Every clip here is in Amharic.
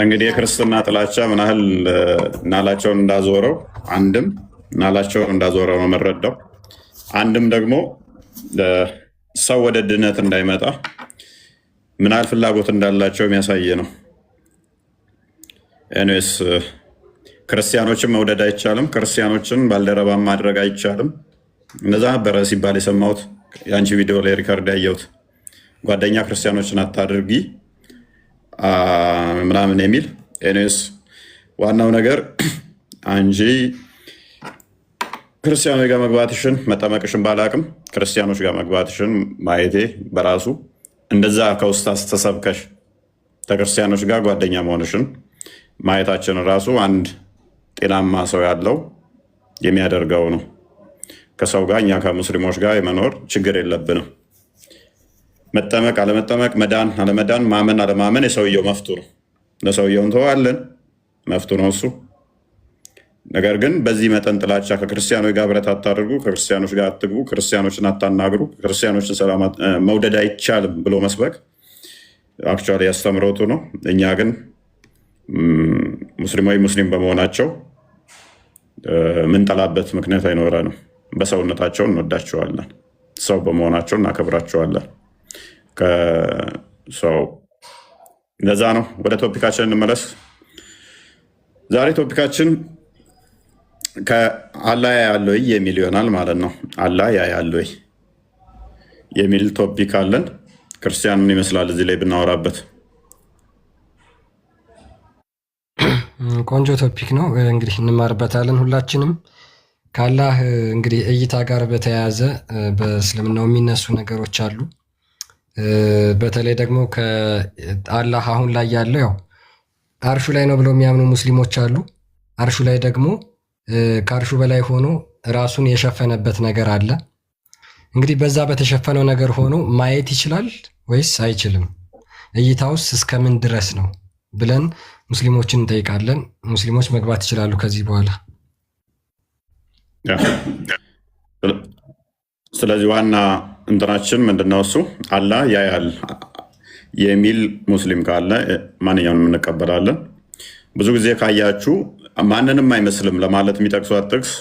እንግዲህ የክርስትና ጥላቻ ምን ያህል ናላቸውን እንዳዞረው አንድም ናላቸውን እንዳዞረው ነው የምንረዳው። አንድም ደግሞ ሰው ወደ ድነት እንዳይመጣ ምን ያህል ፍላጎት እንዳላቸው የሚያሳይ ነው። ኤኒዌይስ ክርስቲያኖችን መውደድ አይቻልም፣ ክርስቲያኖችን ባልደረባ ማድረግ አይቻልም። እነዛ ነበረ ሲባል የሰማሁት የአንቺ ቪዲዮ ላይ ሪከርድ ያየሁት። ጓደኛ ክርስቲያኖችን አታድርጊ ምናምን የሚል። ኤኒዌይስ ዋናው ነገር አንቺ ክርስቲያኖች ጋር መግባትሽን መጠመቅሽን ባላቅም ክርስቲያኖች ጋር መግባትሽን ማየቴ በራሱ እንደዛ ከውስጥ አስተሰብከሽ ከክርስቲያኖች ጋር ጓደኛ መሆንሽን ማየታችን ራሱ አንድ ጤናማ ሰው ያለው የሚያደርገው ነው። ከሰው ጋር እኛ ከሙስሊሞች ጋር የመኖር ችግር የለብንም። መጠመቅ አለመጠመቅ፣ መዳን አለመዳን፣ ማመን አለማመን የሰውየው መፍቱ ነው። ለሰውየው እንተዋለን፣ መፍቱ ነው እሱ። ነገር ግን በዚህ መጠን ጥላቻ ከክርስቲያኖች ጋር ብረት አታድርጉ፣ ከክርስቲያኖች ጋር አትግቡ፣ ክርስቲያኖችን አታናግሩ፣ ክርስቲያኖችን ሰላም መውደድ አይቻልም ብሎ መስበክ አክቹዋሊ ያስተምሮቱ ነው። እኛ ግን ሙስሊም በመሆናቸው ምንጠላበት ምክንያት አይኖረንም። በሰውነታቸው እንወዳቸዋለን፣ ሰው በመሆናቸው እናከብራቸዋለን። ለዛ ነው። ወደ ቶፒካችን እንመለስ። ዛሬ ቶፒካችን ከአላህ ያያል ወይ የሚል ይሆናል ማለት ነው። አላህ ያያል ወይ የሚል ቶፒክ አለን። ክርስቲያን ምን ይመስላል እዚህ ላይ ብናወራበት? ቆንጆ ቶፒክ ነው። እንግዲህ እንማርበታለን ሁላችንም። ከአላህ እንግዲህ እይታ ጋር በተያያዘ በእስልምናው የሚነሱ ነገሮች አሉ። በተለይ ደግሞ ከአላህ አሁን ላይ ያለው ያው አርሹ ላይ ነው ብለው የሚያምኑ ሙስሊሞች አሉ። አርሹ ላይ ደግሞ ከአርሹ በላይ ሆኖ ራሱን የሸፈነበት ነገር አለ። እንግዲህ በዛ በተሸፈነው ነገር ሆኖ ማየት ይችላል ወይስ አይችልም? እይታውስ እስከምን ድረስ ነው ብለን ሙስሊሞችን እንጠይቃለን። ሙስሊሞች መግባት ይችላሉ ከዚህ በኋላ። ስለዚህ ዋና እንትናችን ምንድነው? እሱ አላህ ያያል የሚል ሙስሊም ካለ ማንኛውንም እንቀበላለን። ብዙ ጊዜ ካያችሁ ማንንም አይመስልም ለማለት የሚጠቅሷት ጥቅስ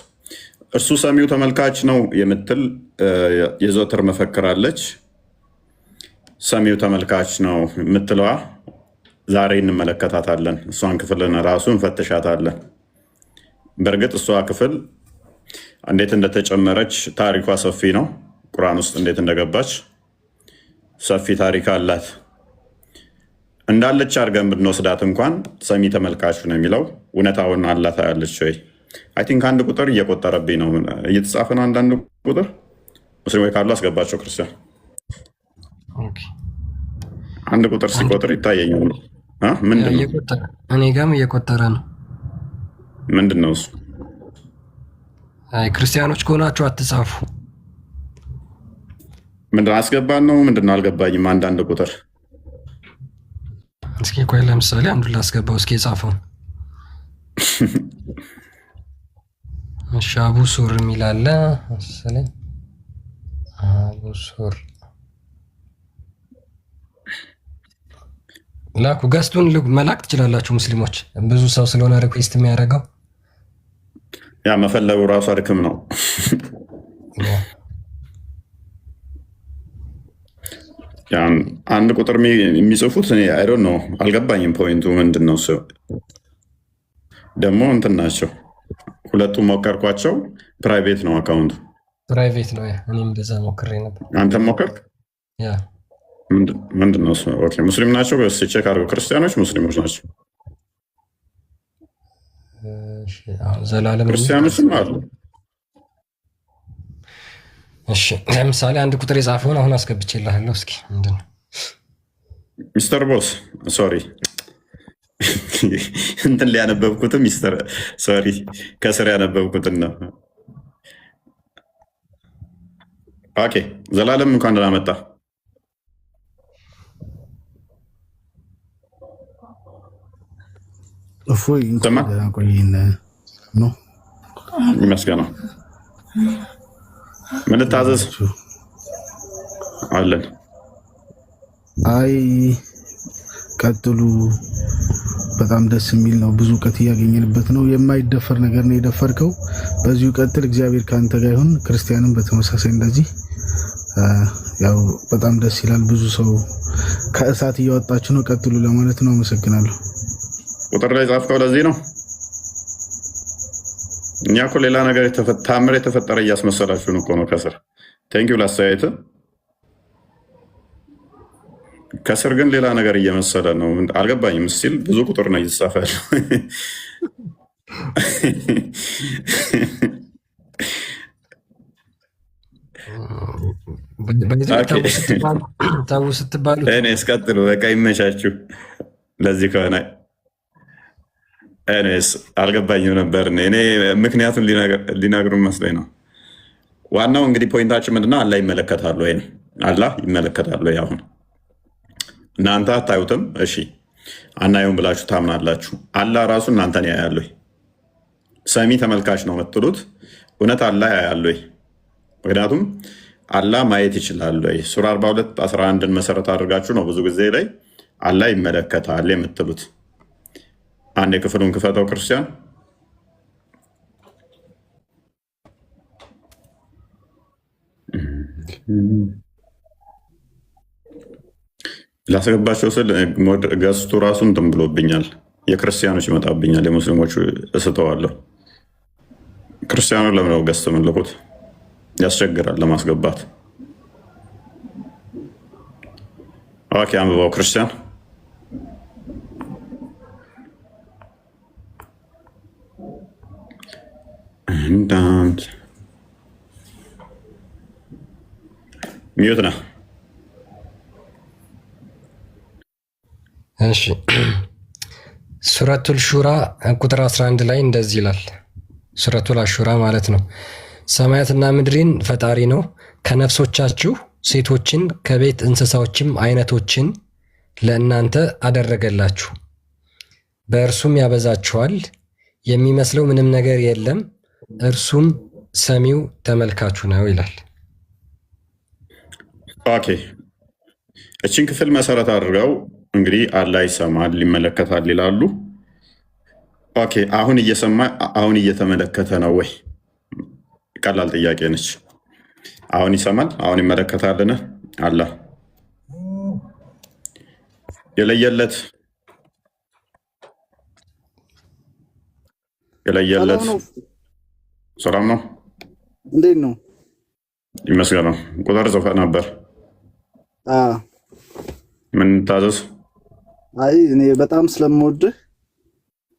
እርሱ ሰሚው ተመልካች ነው የምትል የዘወትር መፈክራለች። ሰሚው ተመልካች ነው የምትለዋ ዛሬ እንመለከታታለን። እሷን ክፍልን ራሱ እንፈትሻታለን። በእርግጥ እሷ ክፍል እንዴት እንደተጨመረች ታሪኳ ሰፊ ነው። ቁርአን ውስጥ እንዴት እንደገባች ሰፊ ታሪክ አላት። እንዳለች አድርገን ብንወስዳት እንኳን ሰሚ ተመልካች ነው የሚለው እውነታውን አላህ ታያለች ወይ? አይ ቲንክ አንድ ቁጥር እየቆጠረብኝ ነው። እየተጻፈ ነው አንዳንድ ቁጥር። ሙስሊሞች ካሉ አስገባቸው። ክርስቲያን አንድ ቁጥር ሲቆጥር ይታየኛል። ምንድን ነው? እኔ ጋርም እየቆጠረ ነው። ምንድን ነው እሱ? ክርስቲያኖች ከሆናችሁ አትጻፉ። ምንድን አስገባን ነው? ምንድን ነው? አልገባኝም። አንዳንድ ቁጥር እስኪ ቆይ፣ ለምሳሌ አንዱን ላስገባው። እስኪ የጻፈው አቡ ሱር የሚላለ መሰለኝ። አቡ ሱር ላኩ። ገስቱን መላክ ትችላላችሁ ሙስሊሞች። ብዙ ሰው ስለሆነ ሪኩዌስት የሚያደርገው ያ መፈለጉ ራሱ አድክም ነው። አንድ ቁጥር የሚጽፉት እኔ አይ ዶንት ኖ አልገባኝም። ፖይንቱ ምንድን ነው? ሰው ደግሞ እንትን ናቸው ሁለቱም ሞከርኳቸው። ፕራይቬት ነው አካውንቱ፣ ፕራይቬት ነው። እኔም እንደዛ ሞክሬ ነበር። አንተም ሞከርክ? ያ ምንድን ነው? ኦኬ ሙስሊም ናቸው ወይስ ቼክ አድርገው? ክርስቲያኖች ሙስሊሞች ናቸው? ዘላለም ክርስቲያኖችም አሉ። እሺ ለምሳሌ አንድ ቁጥር የጻፈውን አሁን አስገብቼልሃለሁ። እስኪ ምንድን ነው? ሚስተር ቦስ ሶሪ እንትን ሊያነበብኩትም ሚስተር ሶሪ ከስር ያነበብኩትን ነው። ኦኬ ዘላለም እንኳን ደህና መጣ። እፎይ ቆይን ነው ይመስገነው። ምን ልታዘዝ አለን? አይ ቀጥሉ። በጣም ደስ የሚል ነው። ብዙ እውቀት እያገኘንበት ነው። የማይደፈር ነገር ነው የደፈርከው። በዚሁ ቀጥል። እግዚአብሔር ካንተ ጋር ይሁን። ክርስቲያንም በተመሳሳይ እንደዚህ ያው በጣም ደስ ይላል። ብዙ ሰው ከእሳት እያወጣችሁ ነው። ቀጥሉ ለማለት ነው። አመሰግናለሁ። ቁጥር ላይ ጻፍከው ለዚህ ነው። እኛ እኮ ሌላ ነገር ታምር የተፈጠረ እያስመሰላችሁን እኮ ነው ከስር። ቴንኪው ላስተያየት። ከስር ግን ሌላ ነገር እየመሰለ ነው። አልገባኝም ስቲል ብዙ ቁጥር ነው እየተጻፈ ያለው። ታው ስትባሉ እኔ እስቀጥሉ በቃ ይመቻችሁ። ለዚህ ከሆነ እኔስ አልገባኝም ነበር። እኔ ምክንያቱም ሊነግሩን መስሎኝ ነው። ዋናው እንግዲህ ፖይንታችን ምንድነው? አላህ ይመለከታሉ ወይ ነው። አላህ ይመለከታሉ ወይ? አሁን እናንተ አታዩትም፣ እሺ አናየውም ብላችሁ ታምናላችሁ። አላህ ራሱ እናንተን ያያል ወይ? ሰሚ ተመልካች ነው የምትሉት፣ እውነት አላህ ያያል ወይ? ምክንያቱም አላህ ማየት ይችላል ወይ? ሱራ 42 11ን መሰረት አድርጋችሁ ነው ብዙ ጊዜ ላይ አላህ ይመለከታል የምትሉት። አንድ የክፍሉን ክፈተው ክርስቲያን። ላስገባቸው ስል ገዝቱ ራሱ እንትን ብሎብኛል። የክርስቲያኖች ይመጣብኛል፣ የሙስሊሞቹ እስተዋለሁ። ክርስቲያኑ ለምነው ገዝት ምልኩት ያስቸግራል ለማስገባት። ኦኬ አንብባው ክርስቲያን። እንዳንድ ሚዩት ነህ። እሺ ሱረቱል ሹራ ቁጥር 11 ላይ እንደዚህ ይላል። ሱረቱል አሹራ ማለት ነው። ሰማያትና ምድርን ፈጣሪ ነው፣ ከነፍሶቻችሁ ሴቶችን ከቤት እንስሳዎችም አይነቶችን ለእናንተ አደረገላችሁ፣ በእርሱም ያበዛችኋል፣ የሚመስለው ምንም ነገር የለም፣ እርሱም ሰሚው ተመልካቹ ነው ይላል። ኦኬ እችን ክፍል መሰረት አድርገው እንግዲህ አላህ ይሰማል ይመለከታል ይላሉ። ኦኬ አሁን እየሰማ አሁን እየተመለከተ ነው ወይ? ቀላል ጥያቄ ነች። አሁን ይሰማል አሁን ይመለከታልን? አላህ የለየለት ሰላም ነው። እንዴት ነው? ይመስገነው። ቁጥር ጽፈ ነበር። ምን ታዘዝ? አይ እኔ በጣም ስለምወድህ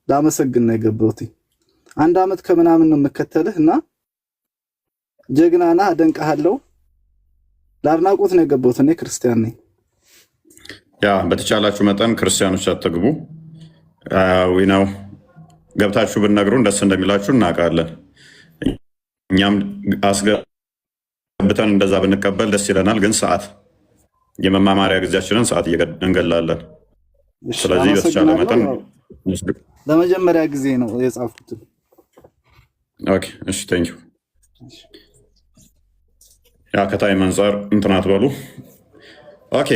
ላመሰግን ነው የገባሁት። 1 ዓመት ከምናምን ነው የምከተልህ እና ጀግና ነህ፣ አደንቅሃለሁ። ለአድናቆት ነው የገባሁት። እኔ ክርስቲያን ነኝ። ያ በተቻላችሁ መጠን ክርስቲያኖች አትግቡ። ነው ገብታችሁ ብትነግሩን ደስ እንደሚላችሁ እናውቃለን። እኛም አስገብተን እንደዛ ብንቀበል ደስ ይለናል። ግን ሰዓት የመማማሪያ ጊዜያችንን ሰዓት እንገላለን። ስለዚህ በተቻለ መጠን ለመጀመሪያ ጊዜ ነው የጻፍኩት። ኦኬ እሺ ቴንኪው። ያ ከታይም አንጻር እንትን አትበሉ። ኦኬ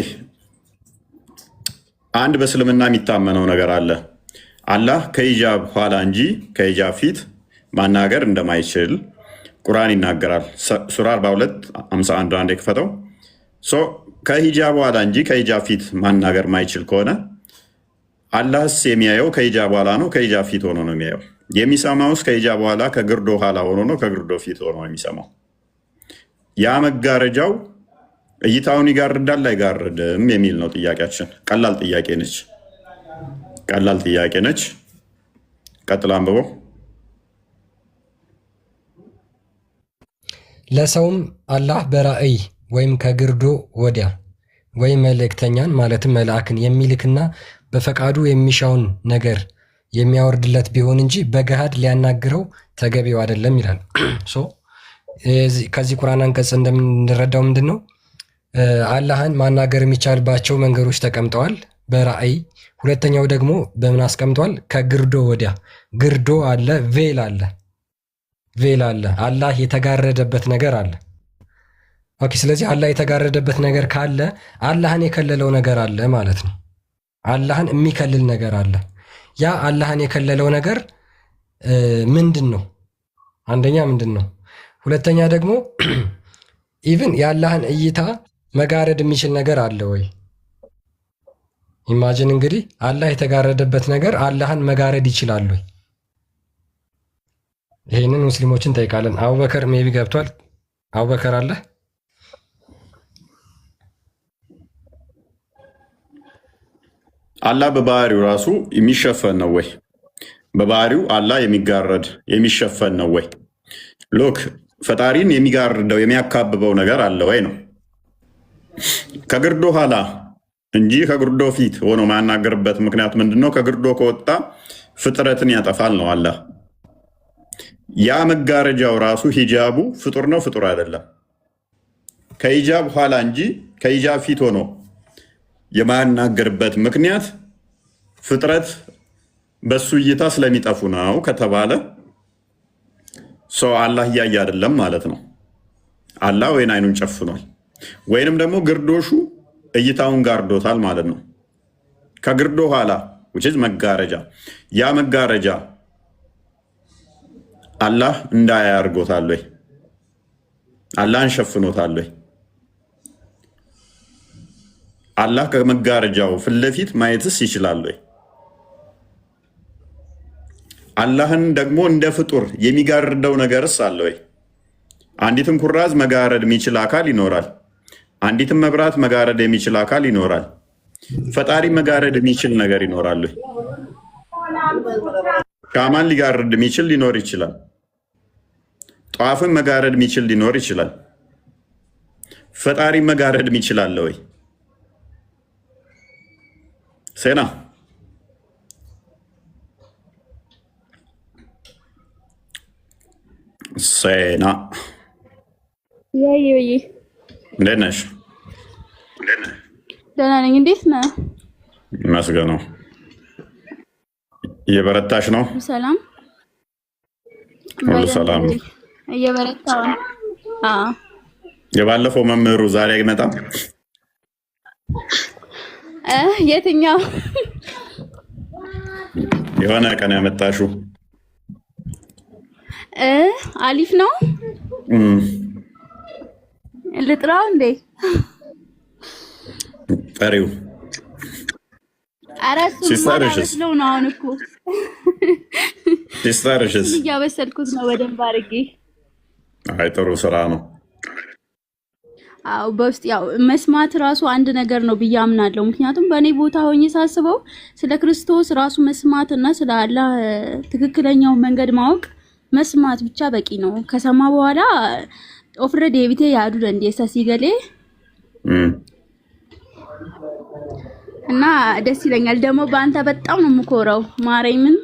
አንድ በእስልምና የሚታመነው ነገር አለ። አላህ ከሂጃብ ኋላ እንጂ ከሂጃብ ፊት ማናገር እንደማይችል ቁርአን ይናገራል። ሱራ 42 51 አንድ የክፈተው። ከሂጃብ ኋላ እንጂ ከሂጃብ ፊት ማናገር ማይችል ከሆነ አላህስ የሚያየው ከሂጃብ ኋላ ነው ከሂጃብ ፊት ሆኖ ነው የሚያየው? የሚሰማውስ ከሂጃብ ኋላ ከግርዶ ኋላ ሆኖ ነው ከግርዶ ፊት ሆኖ ነው የሚሰማው? ያ መጋረጃው እይታውን ይጋርዳል አይጋርድም የሚል ነው ጥያቄያችን። ቀላል ጥያቄ ነች። ቀላል ጥያቄ ነች። ቀጥል አንብበው። ለሰውም አላህ በራእይ ወይም ከግርዶ ወዲያ ወይም መልእክተኛን ማለትም መልአክን የሚልክና በፈቃዱ የሚሻውን ነገር የሚያወርድለት ቢሆን እንጂ በገሃድ ሊያናግረው ተገቢው አይደለም ይላል። ከዚህ ቁርአን አንቀጽ እንደምንረዳው ምንድን ነው? አላህን ማናገር የሚቻልባቸው መንገዶች ተቀምጠዋል በራእይ። ሁለተኛው ደግሞ በምን አስቀምጧል? ከግርዶ ወዲያ። ግርዶ አለ፣ ቬል አለ። አላህ የተጋረደበት ነገር አለ። ኦኬ ስለዚህ አላህ የተጋረደበት ነገር ካለ አላህን የከለለው ነገር አለ ማለት ነው። አላህን የሚከልል ነገር አለ። ያ አላህን የከለለው ነገር ምንድን ነው? አንደኛ ምንድን ነው? ሁለተኛ ደግሞ ኢቭን የአላህን እይታ መጋረድ የሚችል ነገር አለ ወይ? ኢማጂን እንግዲህ አላህ የተጋረደበት ነገር አላህን መጋረድ ይችላል ወይ? ይህንን ሙስሊሞችን እንጠይቃለን። አቡበከር ሜቢ ገብቷል። አቡበከር አለ? አላህ በባህሪው ራሱ የሚሸፈን ነው ወይ? በባህሪው አላህ የሚጋረድ የሚሸፈን ነው ወይ? ሎክ ፈጣሪን የሚጋርደው የሚያካብበው ነገር አለ ወይ ነው። ከግርዶ ኋላ እንጂ ከግርዶ ፊት ሆኖ ማናገርበት ምክንያት ምንድን ነው? ከግርዶ ከወጣ ፍጥረትን ያጠፋል ነው አላህ። ያ መጋረጃው ራሱ ሂጃቡ ፍጡር ነው ፍጡር አይደለም? ከሂጃብ ኋላ እንጂ ከሂጃብ ፊት ሆኖ የማናገርበት ምክንያት ፍጥረት በሱ እይታ ስለሚጠፉ ነው ከተባለ ሰው አላህ እያየ አይደለም ማለት ነው። አላህ ወይን አይኑን ጨፍኗል፣ ወይንም ደግሞ ግርዶሹ እይታውን ጋርዶታል ማለት ነው። ከግርዶ ኋላ መጋረጃ፣ ያ መጋረጃ አላህ እንዳያ አድርጎታል ወይ? አላህን ሸፍኖታል ወይ? አላህ ከመጋረጃው ፊት ለፊት ማየትስ ይችላል ወይ? አላህን ደግሞ እንደ ፍጡር የሚጋርደው ነገርስ አለ ወይ? አንዲትን ኩራዝ መጋረድ የሚችል አካል ይኖራል። አንዲትን መብራት መጋረድ የሚችል አካል ይኖራል። ፈጣሪ መጋረድ የሚችል ነገር ይኖራል ወይ? ሻማን ሊጋርድ የሚችል ሊኖር ይችላል። ጧፍን መጋረድ የሚችል ሊኖር ይችላል። ፈጣሪ መጋረድ የሚችል አለ ወይ? ሴና ሴና እንዴት ነሽ? ደህና ነኝ። እንዴት ነህ? ይመስገነው። እየበረታሽ ነው? ሰላም ሁሉ ሰላም። እየበረታሁ ነው። የባለፈው መምህሩ ዛሬ አይመጣም? የትኛው? የሆነ ቀን ያመጣሽው አሊፍ ነው። ልጥራው እንዴ? ጠሪው ሲስተርሽስ ነው? አሁን እኮ ሲስተርሽስ እያበሰልኩት ነው በደንብ አድርጌ። አይ ጥሩ ስራ ነው። አው በውስጥ ያው መስማት ራሱ አንድ ነገር ነው ብዬ አምናለሁ። ምክንያቱም በእኔ ቦታ ሆኜ ሳስበው ስለ ክርስቶስ ራሱ መስማት እና ስለ አላህ ትክክለኛው መንገድ ማወቅ መስማት ብቻ በቂ ነው። ከሰማ በኋላ ኦፍረድ የቢቴ ያዱ እንደሰ ሲገሌ እና ደስ ይለኛል። ደግሞ በአንተ በጣም ነው የምኮራው ማርያምን።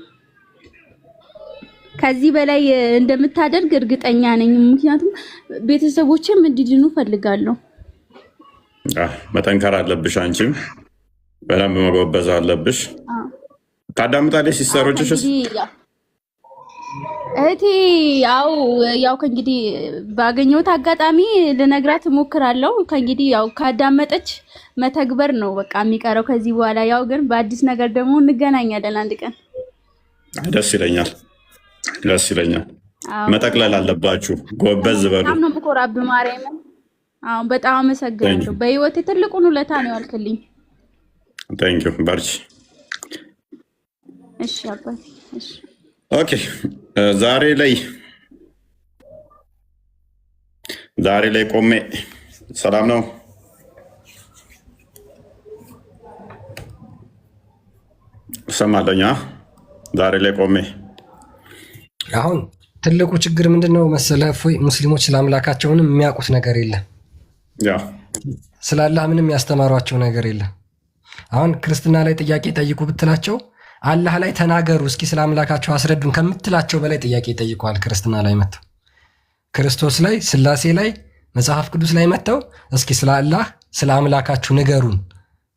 ከዚህ በላይ እንደምታደርግ እርግጠኛ ነኝ። ምክንያቱም ቤተሰቦችም እንዲድኑ ፈልጋለሁ። መጠንከር አለብሽ። አንቺም በደንብ መጎበዝ አለብሽ። ታዳምጣለሽ ሲስተሮችሽስ? እህቴ ያው ከእንግዲህ ባገኘሁት አጋጣሚ ልነግራት እሞክራለሁ። ከእንግዲህ ያው ካዳመጠች መተግበር ነው በቃ የሚቀረው ከዚህ በኋላ። ያው ግን በአዲስ ነገር ደግሞ እንገናኛለን አንድ ቀን። ደስ ይለኛል፣ ደስ ይለኛል። መጠቅለል አለባችሁ። ጎበዝ በሉ። በጣም ነው የምኮራብህ ማርያምን። በጣም አመሰግናለሁ። በህይወቴ ትልቁን ውለታ ነው ያልክልኝ። ቴንኪው። በርቺ። እሺ አባቴ። እሺ ኦኬ። ዛሬ ላይ ቆሜ ሰላም ነው። ሰማለኛ። ዛሬ ላይ ቆሜ አሁን ትልቁ ችግር ምንድን ነው መሰለህ? እፎይ ሙስሊሞች ስለ አምላካቸውንም የሚያውቁት ነገር የለም። ስለ አላህ ምንም ያስተማሯቸው ነገር የለም። አሁን ክርስትና ላይ ጥያቄ ጠይቁ ብትላቸው አላህ ላይ ተናገሩ እስኪ ስለ አምላካቸው አስረዱን ከምትላቸው በላይ ጥያቄ ጠይቀዋል። ክርስትና ላይ መጥተው ክርስቶስ ላይ ስላሴ ላይ መጽሐፍ ቅዱስ ላይ መጥተው እስኪ ስለ አላህ ስለ አምላካችሁ ንገሩን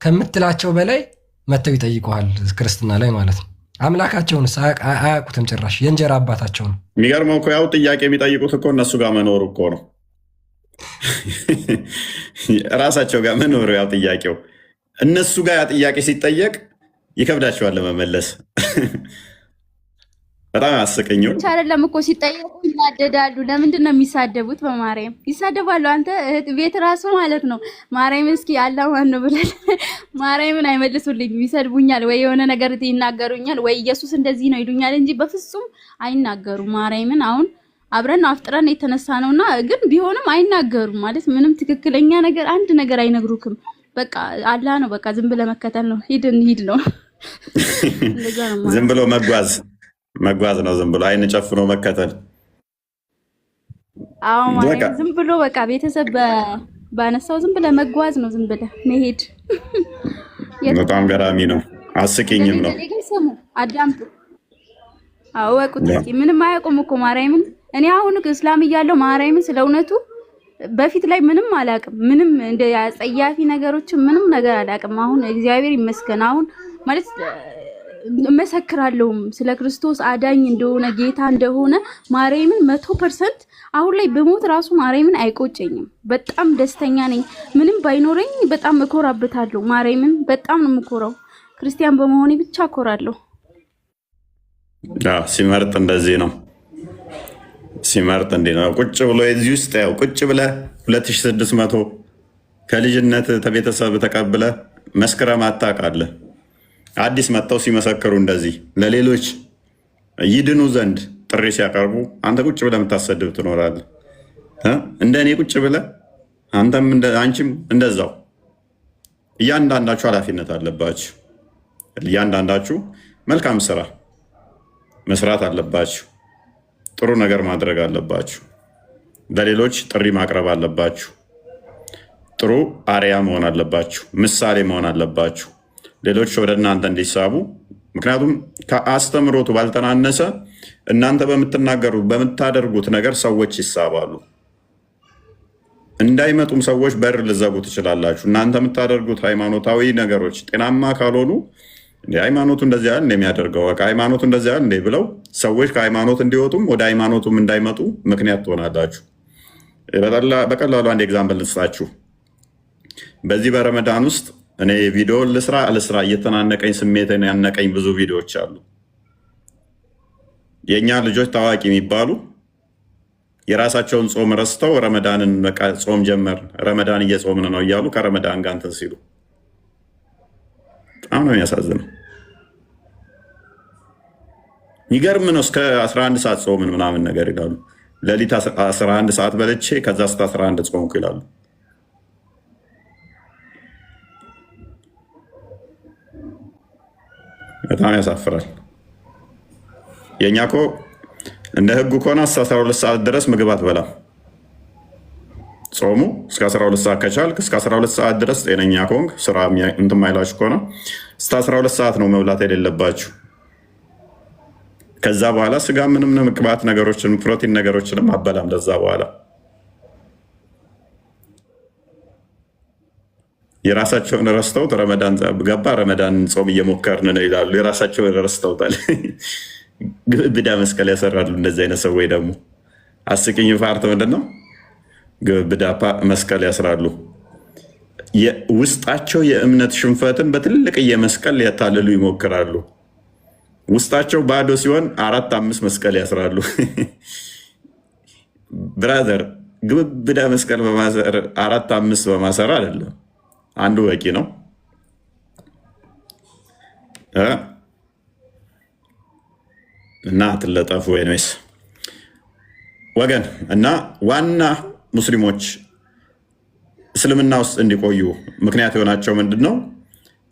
ከምትላቸው በላይ መጥተው ይጠይቀዋል። ክርስትና ላይ ማለት ነው። አምላካቸውን አያውቁትም ጭራሽ። የእንጀራ አባታቸው ነው። የሚገርመው እኮ ያው ጥያቄ የሚጠይቁት እኮ እነሱ ጋር መኖሩ እኮ ነው። ራሳቸው ጋር መኖሩ ያው ጥያቄው እነሱ ጋር ያ ጥያቄ ሲጠየቅ ይከብዳቸዋል ለመመለስ። በጣም አስቀኝ። ብቻ አይደለም እኮ ሲጠየቁ ይናደዳሉ። ለምንድን ነው የሚሳደቡት? በማርያም ይሳደባሉ። አንተ እህት ቤት ራሱ ማለት ነው ማርያምን እስኪ አላህ ማን ነው ብለን ማርያምን አይመልሱልኝም፣ ይሰድቡኛል፣ ወይ የሆነ ነገር ይናገሩኛል፣ ወይ ኢየሱስ እንደዚህ ነው ይሉኛል እንጂ በፍጹም አይናገሩም። ማርያምን አሁን አብረን አፍጥረን የተነሳ ነውና ግን ቢሆንም አይናገሩም ማለት ምንም ትክክለኛ ነገር አንድ ነገር አይነግሩክም። በቃ አላህ ነው በቃ ዝም ብለህ መከተል ነው። ሂድ ነው እንደዛ ነው። ዝም ብሎ መጓዝ ነው። ዝም ብሎ አይን ጨፍኖ መከተል። አዎ ማለት ዝም ብሎ በቃ ቤተሰብ ባነሳው ዝም ብለህ መጓዝ ነው። ዝም ብለህ መሄድ በጣም ገራሚ ነው፣ አስቂኝም ነው። ሰሙ አዳምጡ፣ አወቁት። ምንም አያውቁም እኮ ማርያምን። እኔ አሁን እስላም እያለሁ ማርያምን ስለ እውነቱ በፊት ላይ ምንም አላውቅም። ምንም እንደ አጸያፊ ነገሮች ምንም ነገር አላውቅም። አሁን እግዚአብሔር ይመስገን አሁን ማለት መሰክራለሁም ስለ ክርስቶስ አዳኝ እንደሆነ ጌታ እንደሆነ ማርያምን 100% አሁን ላይ በሞት ራሱ ማርያምን አይቆጨኝም። በጣም ደስተኛ ነኝ። ምንም ባይኖረኝ በጣም እኮራበታለሁ። ማርያምን በጣም ነው የምኮራው። ክርስቲያን በመሆኔ ብቻ እኮራለሁ። ሲመርጥ እንደዚህ ነው። ሲመርጥ እንዴ ነው ቁጭ ብሎ እዚህ ውስጥ ያው ቁጭ ብለ 2600 ከልጅነት ተቤተሰብ ተቀብለ መስከረም አታውቃለህ። አዲስ መጥተው ሲመሰክሩ እንደዚህ ለሌሎች ይድኑ ዘንድ ጥሪ ሲያቀርቡ አንተ ቁጭ ብለ የምታሰድብ ትኖራለህ። እንደኔ ቁጭ ብለ አንተም አንቺም እንደዛው። እያንዳንዳችሁ ኃላፊነት አለባችሁ። እያንዳንዳችሁ መልካም ስራ መስራት አለባችሁ። ጥሩ ነገር ማድረግ አለባችሁ። ለሌሎች ጥሪ ማቅረብ አለባችሁ። ጥሩ አርያ መሆን አለባችሁ። ምሳሌ መሆን አለባችሁ ሌሎች ወደ እናንተ እንዲሳቡ። ምክንያቱም ከአስተምሮቱ ባልተናነሰ እናንተ በምትናገሩት በምታደርጉት ነገር ሰዎች ይሳባሉ። እንዳይመጡም ሰዎች በር ልዘጉ ትችላላችሁ። እናንተ የምታደርጉት ሃይማኖታዊ ነገሮች ጤናማ ካልሆኑ ሃይማኖቱ እንደዚህ ያህል እንደሚያደርገው በቃ ሃይማኖቱ እንደዚህ ያህል እንደ ብለው ሰዎች ከሃይማኖት እንዲወጡም ወደ ሃይማኖቱም እንዳይመጡ ምክንያት ትሆናላችሁ። በቀላሉ አንድ ኤግዛምፕል ልስጣችሁ። በዚህ በረመዳን ውስጥ እኔ ቪዲዮ ልስራ እየተናነቀኝ ስሜትን ያነቀኝ ብዙ ቪዲዮዎች አሉ። የእኛ ልጆች ታዋቂ የሚባሉ የራሳቸውን ጾም ረስተው ረመዳንን በቃ ጾም ጀመር ረመዳን እየጾምን ነው እያሉ ከረመዳን ጋር እንትን ሲሉ በጣም ነው የሚያሳዝነው። ይገርም ነው። እስከ 11 ሰዓት ጾምን ምናምን ነገር ይላሉ። ሌሊት 11 ሰዓት በልቼ ከዛ እስከ 11 ጾምኩ ይላሉ። በጣም ያሳፍራል። የእኛ እኮ እንደ ህጉ ከሆነ እስከ 12 ሰዓት ድረስ ምግብ አትበላም። ጾሙ እስከ 12 ሰዓት ከቻልክ እስከ 12 ሰዓት ድረስ ጤነኛ ከሆንክ ስራ እንትን ማይላችሁ ከሆነ እስከ 12 ሰዓት ነው መብላት የሌለባችሁ። ከዛ በኋላ ስጋ ምንም ቅባት ነገሮችን ፕሮቲን ነገሮችንም አበላም። ለዛ በኋላ የራሳቸውን ረስተውት ረመዳን ገባ ረመዳን ጾም እየሞከርን ነው ይላሉ። የራሳቸውን ረስተውታል። ግብዳ መስቀል ያሰራሉ እንደዚህ አይነት ሰዎች። ደግሞ አስቂኝ ፓርት ምንድን ነው? ግብዳ መስቀል ያስራሉ። ውስጣቸው የእምነት ሽንፈትን በትልቅዬ መስቀል ሊያታልሉ ይሞክራሉ። ውስጣቸው ባዶ ሲሆን 4-5 መስቀል ያስራሉ። ብራዘር ግብዳ መስቀል በማሰር 4-5 በማሰር አይደለም፣ አንዱ በቂ ነው። እና ትለጠፉ ወይስ ወገን እና ዋና ሙስሊሞች እስልምና ውስጥ እንዲቆዩ ምክንያት የሆናቸው ምንድን ነው?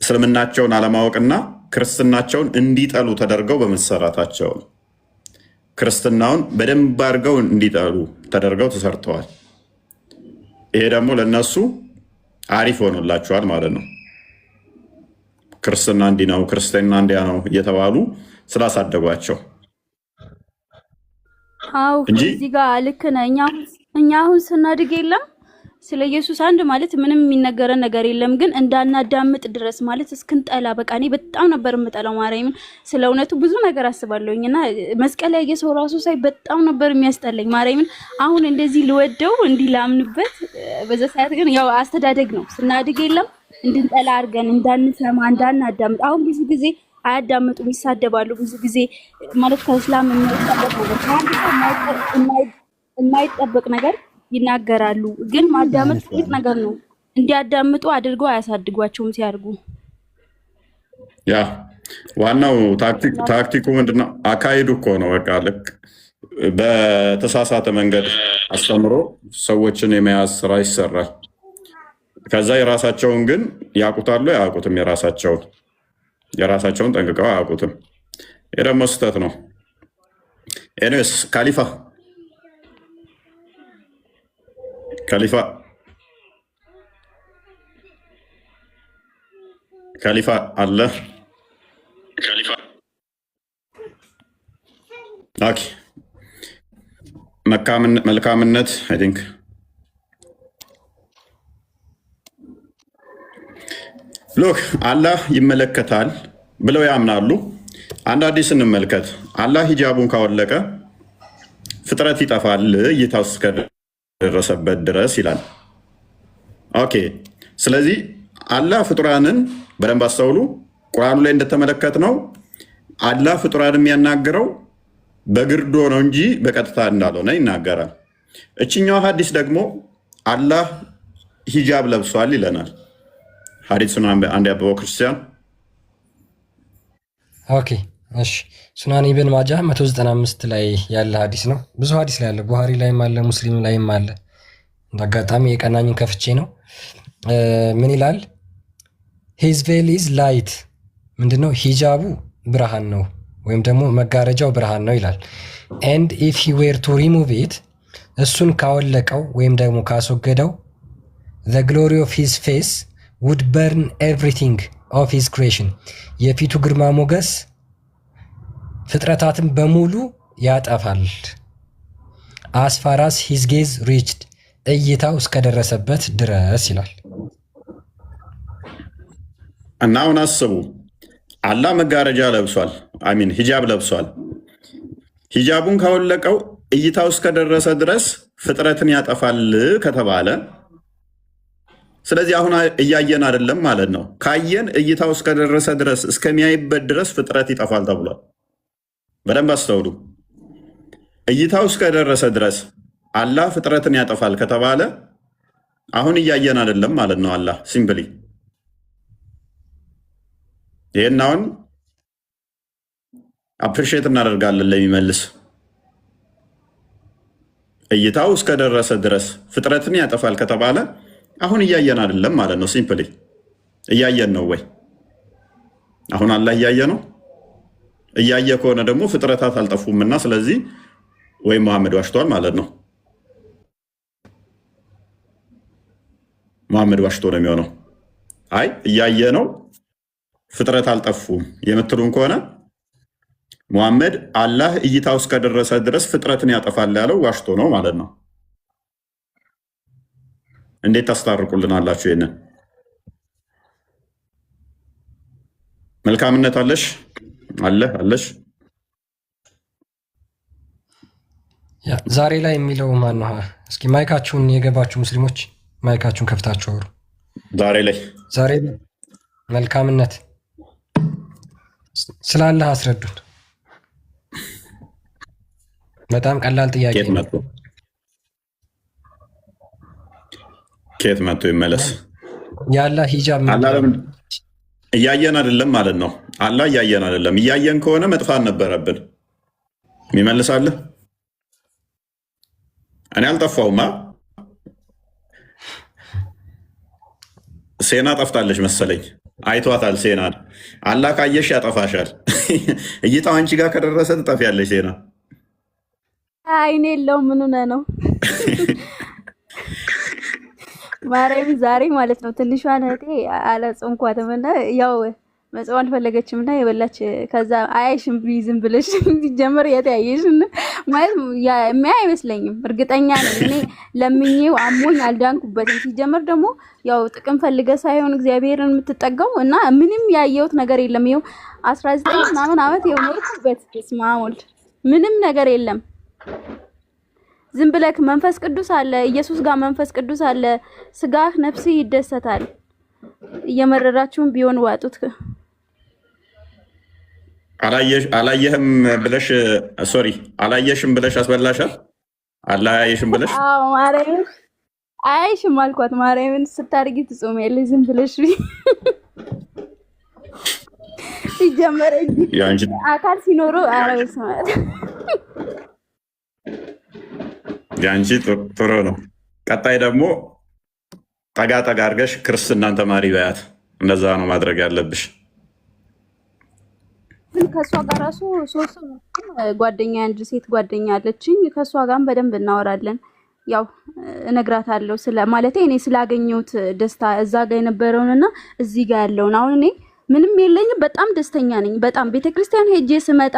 እስልምናቸውን አለማወቅና ክርስትናቸውን እንዲጠሉ ተደርገው በመሰራታቸው ነው። ክርስትናውን በደንብ አድርገው እንዲጠሉ ተደርገው ተሰርተዋል። ይሄ ደግሞ ለነሱ አሪፍ ሆኖላቸዋል ማለት ነው። ክርስትና እንዲህ ነው፣ ክርስትና እንዲያ ነው እየተባሉ ስላሳደጓቸው እንጂ እዚህ ጋር ልክ ነህ። እኛ አሁን ስናድግ የለም ስለ ኢየሱስ አንድ ማለት ምንም የሚነገረን ነገር የለም፣ ግን እንዳናዳምጥ ድረስ ማለት እስክንጠላ በቃ እኔ በጣም ነበር የምጠላው ማርያምን። ስለ እውነቱ ብዙ ነገር አስባለሁኝ እና መስቀል ላይ የሰው ራሱ ሳይ በጣም ነበር የሚያስጠላኝ ማርያምን። አሁን እንደዚህ ልወደው እንዲህ ላምንበት በዛ ሰዓት ግን ያው አስተዳደግ ነው። ስናድግ የለም እንድንጠላ አድርገን እንዳንሰማ እንዳናዳምጥ። አሁን ብዙ ጊዜ አያዳምጡም፣ ይሳደባሉ። ብዙ ጊዜ ማለት ከእስላም የማይጠበቅ ነገር ከአንድ ሰው የማይጠበቅ ነገር ይናገራሉ። ግን ማዳመጥ ትልቅ ነገር ነው። እንዲያዳምጡ አድርገው አያሳድጓቸውም ሲያድጉ። ያ ዋናው ታክቲኩ ምንድነው? አካሄዱ እኮ ነው። በቃ ልክ በተሳሳተ መንገድ አስተምሮ ሰዎችን የመያዝ ስራ ይሰራል። ከዛ የራሳቸውን ግን ያውቁታሉ አያውቁትም? የራሳቸውን ጠንቅቀው አያውቁትም። ይህ ደግሞ ስህተት ነው። ኤኒዌይስ ካሊፋ አለ። ኦኬ መልካምነት አይ ቲንክ ሎክ አላህ ይመለከታል ብለው ያምናሉ። አንድ ሐዲስ እንመልከት። አላህ ሂጃቡን ካወለቀ ፍጥረት ይጠፋል እይታው እስከደረሰበት ድረስ ይላል። ኦኬ ስለዚህ አላህ ፍጡራንን በደንብ አስተውሉ። ቁርአኑ ላይ እንደተመለከት ነው አላህ ፍጡራን የሚያናግረው በግርዶ ነው እንጂ በቀጥታ እንዳልሆነ ይናገራል። እችኛው ሐዲስ ደግሞ አላህ ሂጃብ ለብሷል ይለናል። ሐዲሱን አንድ ያበበው ክርስቲያን። ኦኬ እሺ፣ ሱናን ኢብን ማጃህ 195 ላይ ያለ ሐዲስ ነው። ብዙ ሐዲስ ላይ ያለ፣ ቡሃሪ ላይም አለ፣ ሙስሊም ላይም አለ። እንዳጋጣሚ የቀናኝን ከፍቼ ነው። ምን ይላል? ሂዝ ቬል ኢዝ ላይት፣ ምንድነው? ሂጃቡ ብርሃን ነው ወይም ደግሞ መጋረጃው ብርሃን ነው ይላል። ኤንድ ኢፍ ሂ ዌር ቱ ሪሙቭ ኢት፣ እሱን ካወለቀው ወይም ደግሞ ካስወገደው ዘ ግሎሪ ኦፍ ሂዝ ፌስ ውድ በርን ኤቭሪቲንግ ኦፍ ሂዝ ክሬሽን፣ የፊቱ ግርማ ሞገስ ፍጥረታትን በሙሉ ያጠፋል። አስፋራስ ሂዝ ጌዝ ሪችድ፣ እይታው እስከደረሰበት ድረስ ይላል። እና አሁን አስቡ፣ አላህ መጋረጃ ለብሷል፣ አሚን ሂጃብ ለብሷል። ሂጃቡን ካወለቀው እይታው እስከደረሰ ድረስ ፍጥረትን ያጠፋል ከተባለ፣ ስለዚህ አሁን እያየን አይደለም ማለት ነው። ካየን እይታው እስከደረሰ ድረስ እስከሚያይበት ድረስ ፍጥረት ይጠፋል ተብሏል። በደንብ አስተውሉ። እይታው እስከደረሰ ድረስ አላህ ፍጥረትን ያጠፋል ከተባለ አሁን እያየን አይደለም ማለት ነው። አላህ ሲምፕሊ ይህን አሁን አፕሪሼት እናደርጋለን ለሚመልስ። እይታው እስከደረሰ ድረስ ፍጥረትን ያጠፋል ከተባለ አሁን እያየን አይደለም ማለት ነው። ሲምፕሊ እያየን ነው ወይ? አሁን አላህ እያየ ነው። እያየ ከሆነ ደግሞ ፍጥረታት አልጠፉምና ስለዚህ ወይም መሐመድ ዋሽቷል ማለት ነው። መሐመድ ዋሽቶ ነው የሚሆነው። አይ እያየ ነው ፍጥረት አልጠፉም የምትሉን ከሆነ መሐመድ አላህ እይታው እስከደረሰ ድረስ ፍጥረትን ያጠፋል ያለው ዋሽቶ ነው ማለት ነው። እንዴት ታስታርቁልናላችሁ? ይሄንን መልካምነት አለሽ አለሽ ዛሬ ላይ የሚለው ማን ነው? እስኪ ማይካችሁን የገባችሁ ሙስሊሞች ማይካችሁን ከፍታችሁ አውሩ። ዛሬ መልካምነት ስላለህ አስረዱን። በጣም ቀላል ጥያቄ ነው። ከየት መጥቶ ይመለስ? የአላህ ሂጃብ እያየን አይደለም ማለት ነው። አላህ እያየን አይደለም። እያየን ከሆነ መጥፋት ነበረብን። የሚመልሳለህ? እኔ አልጠፋውማ። ሴና ጠፍታለች መሰለኝ። አይቷታል ሴና። አላህ ካየሽ ያጠፋሻል። እይታው አንቺ ጋር ከደረሰ ትጠፊያለሽ ሴና። አይኔ የለውም ምን ሆነ ነው ማርያም ዛሬ ማለት ነው ትንሿ እህቴ አላጾምኳትም እና ያው መጾም አልፈለገችም እና የበላች ከዛ አያይሽም ዝም ብለሽ ሲጀመር ያያይሽ ማለት የሚያ አይመስለኝም። እርግጠኛ ነኝ እኔ ለምኜው አሞኝ አልዳንኩበትም። ሲጀመር ደግሞ ያው ጥቅም ፈልገ ሳይሆን እግዚአብሔርን የምትጠጋው እና ምንም ያየሁት ነገር የለም። ይኸው 19 ምናምን ዓመት የኖርኩበት ስማ ወልድ ምንም ነገር የለም። ዝም ብለክ መንፈስ ቅዱስ አለ፣ ኢየሱስ ጋር መንፈስ ቅዱስ አለ። ስጋህ ነፍስ ይደሰታል። እየመረራችሁም ቢሆን ዋጡት። አላየህም ብለሽ ሶሪ አላየሽም ብለሽ አስበላሻል። አላየሽም ብለሽ አዎ ማርያም አይሽም አልኳት። ማርያምን ስታርጊ ትጾሚያለሽ ዝም ብለሽ ሲጀመር እንጂ አካል ሲኖረው አረስ ማለት ያንቺ ጥሩ ነው። ቀጣይ ደግሞ ጠጋ አድርገሽ ክርስትናን ተማሪ በያት። እንደዛ ነው ማድረግ ያለብሽ። ከሷ ጋር ራሱ ሶስት ጓደኛ አንድ ሴት ጓደኛ አለችኝ። ከሷ ጋርም በደንብ እናወራለን። ያው እነግራታለሁ ስለ ማለቴ እኔ ስላገኘሁት ደስታ እዛ ጋር የነበረውንና እዚህ ጋር ያለውን። አሁን እኔ ምንም የለኝም፣ በጣም ደስተኛ ነኝ። በጣም ቤተክርስቲያን ሄጄ ስመጣ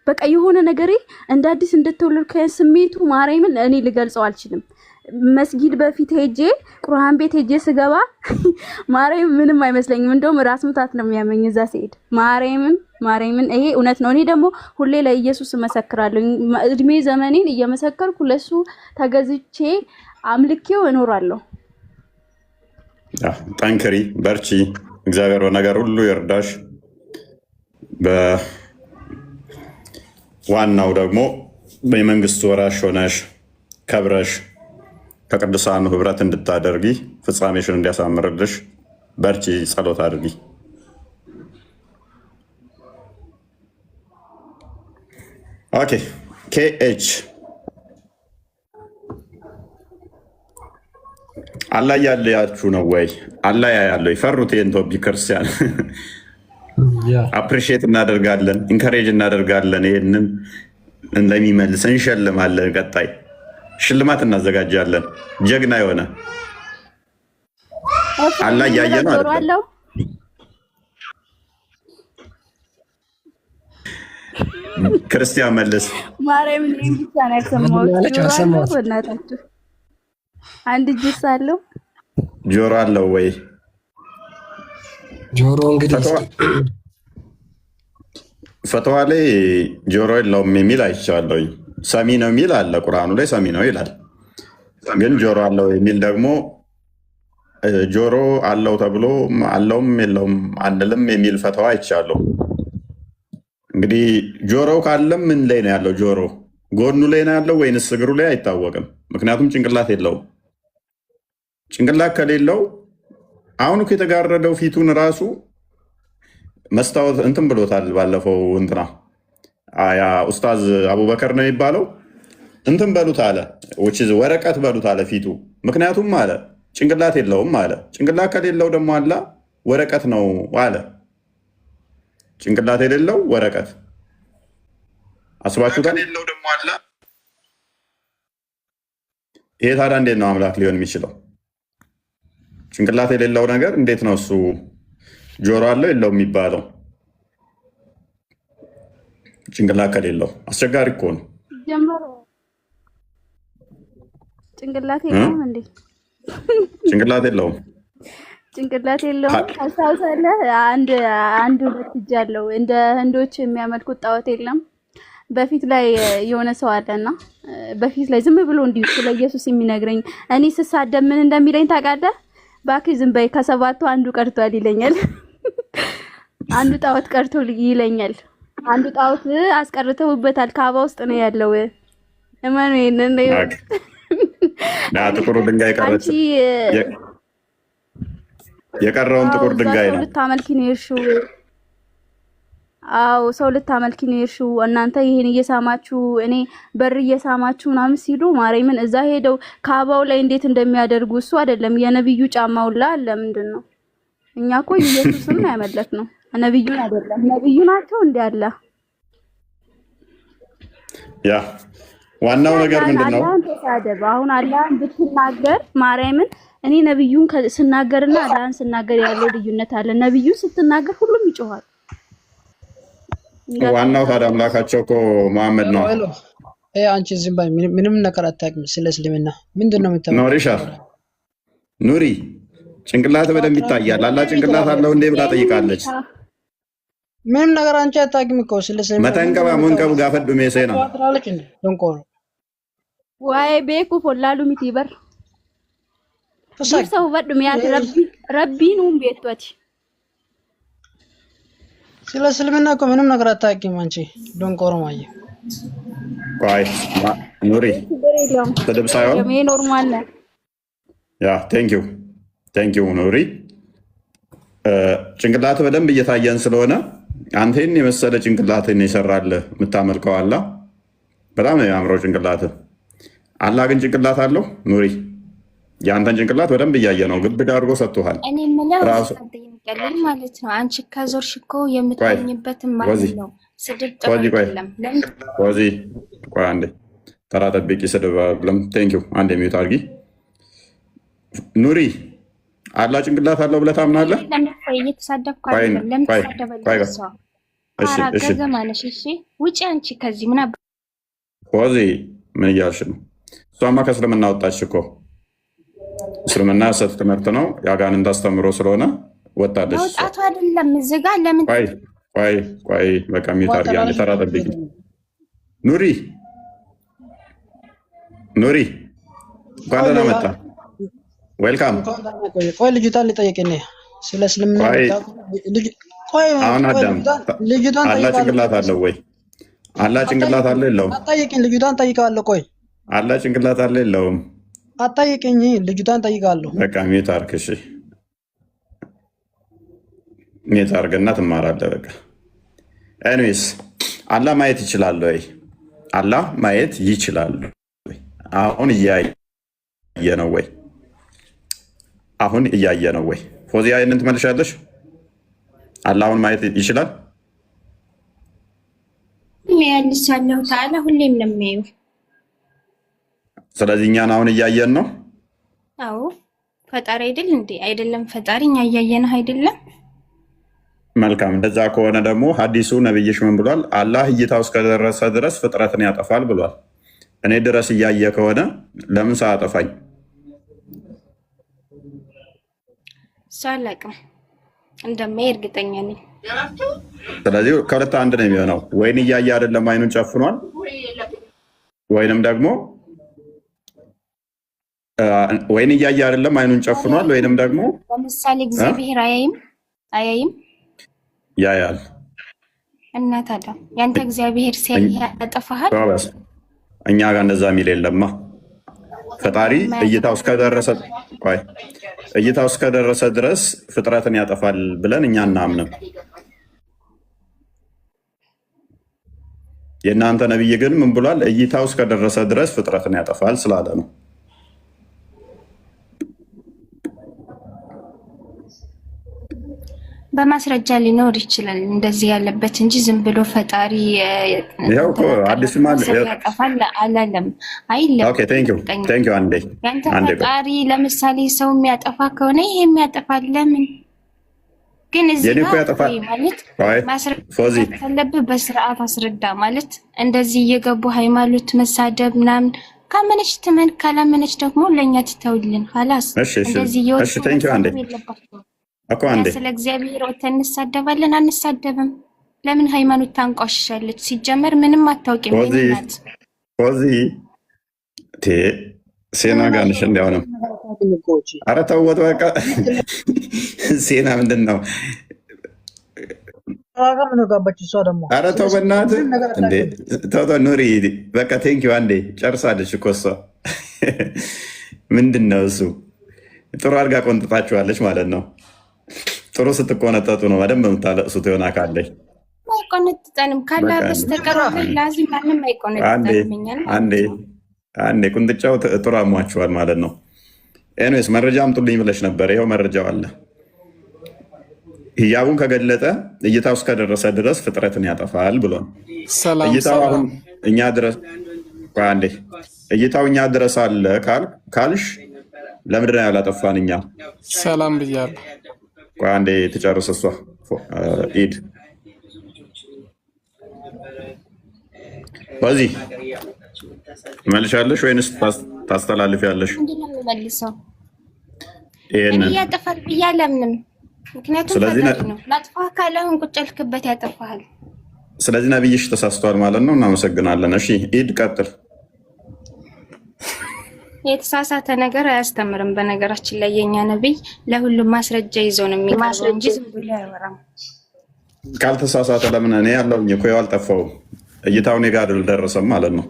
በቃ የሆነ ነገሬ እንደ አዲስ እንደተወለድኩ ስሜቱ ማርያምን እኔ ልገልጸው አልችልም። መስጊድ በፊት ሄጄ ቁርአን ቤት ሄጄ ስገባ ማርያም ምንም አይመስለኝም። እንደውም ራስ ምታት ነው የሚያመኝ እዛ ሲሄድ ማርያምን ይሄ እውነት ነው። እኔ ደግሞ ሁሌ ለኢየሱስ እመሰክራለሁ። እድሜ ዘመኔን እየመሰከርኩ ለሱ ተገዝቼ አምልኬው እኖራለሁ። ጠንክሪ፣ በርቺ። እግዚአብሔር በነገር ሁሉ ይርዳሽ። በዋናው ደግሞ በመንግስቱ ወራሽ ሆነሽ ከብረሽ ከቅዱሳኑ ህብረት እንድታደርጊ ፍጻሜሽን እንዲያሳምርልሽ በርቺ፣ ጸሎት አድርጊ። ኦኬ ኬኤች አላህ ያለያችሁ ነው ወይ? አላህ ያለው ይፈሩት የንቶቢ ክርስቲያን አፕሪሺየት እናደርጋለን፣ ኢንካሬጅ እናደርጋለን። ይህንን እንደሚመልስ እንሸልማለን። ቀጣይ ሽልማት እናዘጋጃለን። ጀግና የሆነ አላህ እያየ ነው አይደል? ክርስቲያን መልስ። ማርያም ልጅ ብቻ ነው ያሰማሁት። በእናታችሁ አንድ ጅስ አለው ጆሮ አለው ወይ? ጆሮ እንግዲህ ፈተዋ ላይ ጆሮ የለውም የሚል አይቻለሁ። ሰሚ ነው የሚል አለ። ቁርአኑ ላይ ሰሚ ነው ይላል። ግን ጆሮ አለው የሚል ደግሞ ጆሮ አለው ተብሎ አለውም የለውም አንልም የሚል ፈተዋ አይቻለሁ። እንግዲህ ጆሮው ካለም ምን ላይ ነው ያለው? ጆሮ ጎኑ ላይ ነው ያለው ወይንስ እግሩ ላይ አይታወቅም። ምክንያቱም ጭንቅላት የለውም። ጭንቅላት ከሌለው አሁን እኮ የተጋረደው ፊቱን ራሱ መስታወት እንትን ብሎታል። ባለፈው እንትና ያ ኡስታዝ አቡበከር ነው የሚባለው እንትን በሉት አለ፣ ወረቀት በሉት አለ ፊቱ። ምክንያቱም አለ ጭንቅላት የለውም አለ። ጭንቅላት ከሌለው ደግሞ አለ ወረቀት ነው አለ። ጭንቅላት የሌለው ወረቀት አስባችሁ ከሌለው ደግሞ አለ። ይሄ ታዲያ እንዴት ነው አምላክ ሊሆን የሚችለው? ጭንቅላት የሌለው ነገር እንዴት ነው እሱ ጆሮ አለው የለው የሚባለው? ጭንቅላት ከሌለው አስቸጋሪ እኮ ነው። ጭንቅላት የለውም እንዴ? ጭንቅላት የለውም። ጭንቅላት የለውም። ታስታውሳለህ? አንድ ሁለት እጅ አለው። እንደ ህንዶች የሚያመልኩት ጣዖት የለም። በፊት ላይ የሆነ ሰው አለና በፊት ላይ ዝም ብሎ እንዲሁ ስለ ኢየሱስ የሚነግረኝ እኔ ስሳደብ ምን እንደሚለኝ ታውቃለህ? እባክህ ዝም በይ ከሰባቱ አንዱ ቀርቷል ይለኛል። አንዱ ጣዖት ቀርቶ ይለኛል። አንዱ ጣዖት አስቀርተውበታል። ካባ ውስጥ ነው ያለው። እመኑ ይሄንን ነው። ጥቁሩ ድንጋይ ቀረች። የቀረውን ጥቁር ድንጋይ ነው። ልታመልኪ ነው የሄድሽው? አዎ ሰው ልታመልኪ ነው የሄድሽው። እናንተ ይሄን እየሳማችሁ እኔ በር እየሳማችሁ ምናምን ሲሉ ማርያምን እዛ ሄደው ካባው ላይ እንዴት እንደሚያደርጉ እሱ አይደለም የነብዩ ጫማውላ አለ። ምንድን ነው እኛ እኮ ኢየሱስን ነው ያመለክነው፣ ነብዩን አይደለም። ነብዩ ናቸው እንዴ አለ። ያ ዋናው ነገር ምንድነው? አላህን ተሳደብ። አሁን አላህን ብትናገር ማርያምን እኔ ነብዩን ስናገርና አላህን ስናገር ያለው ልዩነት አለ። ነብዩን ስትናገር ሁሉም ይጮሃል። ዋናው ታዲያ አምላካቸው እኮ መሐመድ ነው። አንቺ ዝም በይ፣ ምንም ነገር አታውቅም ስለ እስልምና። ምንድነው የምታውቀው? ኖሪሻ ኑሪ ጭንቅላት በደንብ ይታያል። አላህ ጭንቅላት አለው እንዴ ብላ ጠይቃለች። ምንም ነገር አንቺ አታውቅም እኮ ስለ እስልምና። መተንቀባ መንቀቡ ጋፈዱ ሜሴ ነው አጥራለች እንዴ ደንቆሮ ዋይ ቤኩ ፎላሉ ሚቲበር ሰው ወድም ያ ረቢኑም ቤቶት ስለ እስልምና እኮ ምንም ነገር አታውቂም አንቺ ዶንቆሮ ማየ። ቆይ ኑሪ ስድብ ሳይሆን ኖርማል ነው። ያ ቴንክ ዩ ኑሪ። ጭንቅላት በደንብ እየታየን ስለሆነ አንተን የመሰለ ጭንቅላትን ይሰራልህ የምታመልከው አላ በጣም ነው የሚያምረው ጭንቅላት። አላ ግን ጭንቅላት አለው ኑሪ። የአንተን ጭንቅላት በደንብ እያየ ነው። ግብድ አድርጎ ሰጥቶሃል እኔ የምለው ቀለል ማለት ነው። አንቺ ከዞርሽ እኮ የምትገኝበትን ማለት ነው። ስድብ ጥሩ አይደለም። ቆይ አንዴ ተራ ጠብቂ። ስድብ አይደለም። ቴንክ ዩ አንዴ ሚዩት አድርጊ ኑሪ። አላ ጭንቅላት አለው ብለህ ታምናለህ? እየተሳደብኩ አይደለም። ለምን ተሳደበልኝ? ሰው አራገዘ ማለሽ። እሺ ውጪ አንቺ ከዚህ ምን ምን እያልሽ ነው? እሷማ ከእስልምና ወጣች እኮ። እስልምና ሐሰት ትምህርት ነው፣ የአጋንንት አስተምሮ ስለሆነ ወጣለች። ወጣቱ አይደለም እዚህ ጋር ለምን ቆይ በቃ ሚዩት አድርጊ። አንዴ ተራ ጠብቂ ኑሪ። እንኳን ደህና መጣ። ዌልካም። ቆይ ልጅቷን ልጠይቅኝ ስለ እስልምና። አሁን አዳም አላ ጭንቅላት አለው ወይ? አላ ጭንቅላት አለ የለውም? አጠይቅኝ። ልጅቷን ጠይቃለሁ። ቆይ አላ ጭንቅላት አለ የለውም? አጠይቅኝ። ልጅቷን ጠይቃለሁ። በቃ ሚዩት አድርግ። እሺ ሚዩት አድርግና ትማራለህ። በቃ ኤኒዌይስ አላ ማየት ይችላል ወይ? አላ ማየት ይችላል ወይ? አሁን እያየ ነው ወይ? አሁን እያየ ነው ወይ? ፎዚያ ይህንን ትመልሻለሽ? አላ አሁን ማየት ይችላል? ያልሳለሁ ታላ ሁሌም ነው የሚያየው። ስለዚህ እኛን አሁን እያየን ነው። አዎ ፈጣሪ አይደል እንዴ? አይደለም ፈጣሪ እኛ እያየን አይደለም? መልካም። እንደዛ ከሆነ ደግሞ ሐዲሱ ነብይሽ ምን ብሏል? አላህ እይታው እስከደረሰ ድረስ ፍጥረትን ያጠፋል ብሏል። እኔ ድረስ እያየ ከሆነ ለምን ሳያጠፋኝ? ሳላቅም እንደማይ እርግጠኛ ነኝ። ስለዚህ ከሁለት አንድ ነው የሚሆነው። ወይን እያየ አይደለም አይኑን ጨፍኗል፣ ወይንም ደግሞ ወይን እያየ አይደለም አይኑን ጨፍኗል፣ ወይንም ደግሞ ለምሳሌ እግዚአብሔር አያይም ያያል። እና ታዲያ ያንተ እግዚአብሔር ሲያይ ያጠፋሃል? እኛ ጋር እንደዛ የሚል የለማ። ፈጣሪ እይታው እስከደረሰ ድረስ ፍጥረትን ያጠፋል ብለን እኛ እናምንም። የእናንተ ነብይ ግን ምን ብሏል? እይታው እስከደረሰ ድረስ ፍጥረትን ያጠፋል ስላለ ነው። በማስረጃ ሊኖር ይችላል እንደዚህ ያለበት እንጂ ዝም ብሎ ፈጣሪ ያጠፋል አላለም። ያንተ ፈጣሪ ለምሳሌ ሰው የሚያጠፋ ከሆነ ይሄ የሚያጠፋል ለምን? ግን እዚህ ማለት ማስረዳት ካለብህ በስርዓት አስረዳ። ማለት እንደዚህ እየገቡ ሃይማኖት መሳደብ ምናምን ካመነች ትመን፣ ካላመነች ደግሞ ለእኛ ትተውልን ሀላስ። እንደዚህ እየወጡ ስለ እግዚአብሔር ወተን እንሳደባለን? አንሳደብም። ለምን ሃይማኖት ታንቋሽሻለች? ሲጀመር ምንም አታውቂም። ናት ሴና ጋንሽ እንዲያውንም ኧረ ተውት በቃ። ሴና ምንድን ነው? ኧረ ተው በእናትህ እንዴ! ተው ኑሪ በቃ። ቴንኪው አንዴ ጨርሳለች እኮ እሷ። ምንድን ነው እሱ? ጥሩ አድርጋ ቆንጥጣችኋለች ማለት ነው። ጥሩ ስትቆነጠጡ ነው በደንብ የምታለቅሱት። የሆነ አካለኝ አይቆነጥጠንም ካላ በስተቀር ላዚም ማንም አይቆነጥጠንም። አንዴ ቁንጥጫው ጥሩ አሟችኋል ማለት ነው። ኤኒዌይስ መረጃ አምጡልኝ ብለሽ ነበር። ይኸው መረጃው አለ። ህያቡን ከገለጠ እይታው እስከደረሰ ድረስ ፍጥረትን ያጠፋል ብሏል። እይታው አሁን እኛ ድረስ እይታው እኛ ድረስ አለ ካልሽ ለምንድን ነው ያላጠፋን? እኛ ሰላም ብያለሁ። አንዴ ትጨርስ እሷ። ኢድ በዚህ መልሻለሽ ወይንስ ታስተላልፊያለሽ? ይሄንን ያጠፋል ብያ ለምንም። ምክንያቱም ነው ላጥፋ ካለህን ቁጭ ያልክበት ያጠፋሃል። ስለዚህ ነብይሽ ተሳስቷል ማለት ነው። እናመሰግናለን። እሺ ኢድ ቀጥል። የተሳሳተ ነገር አያስተምርም። በነገራችን ላይ የኛ ነብይ ለሁሉም ማስረጃ ይዞ ነው የሚቀርበው እንጂ ዝም ብሎ አያወራም። ካልተሳሳተ ለምን እኔ ያለውኝ እኮ ያው አልጠፋሁም። እይታው እኔ ጋር አልደረሰም ማለት ነው።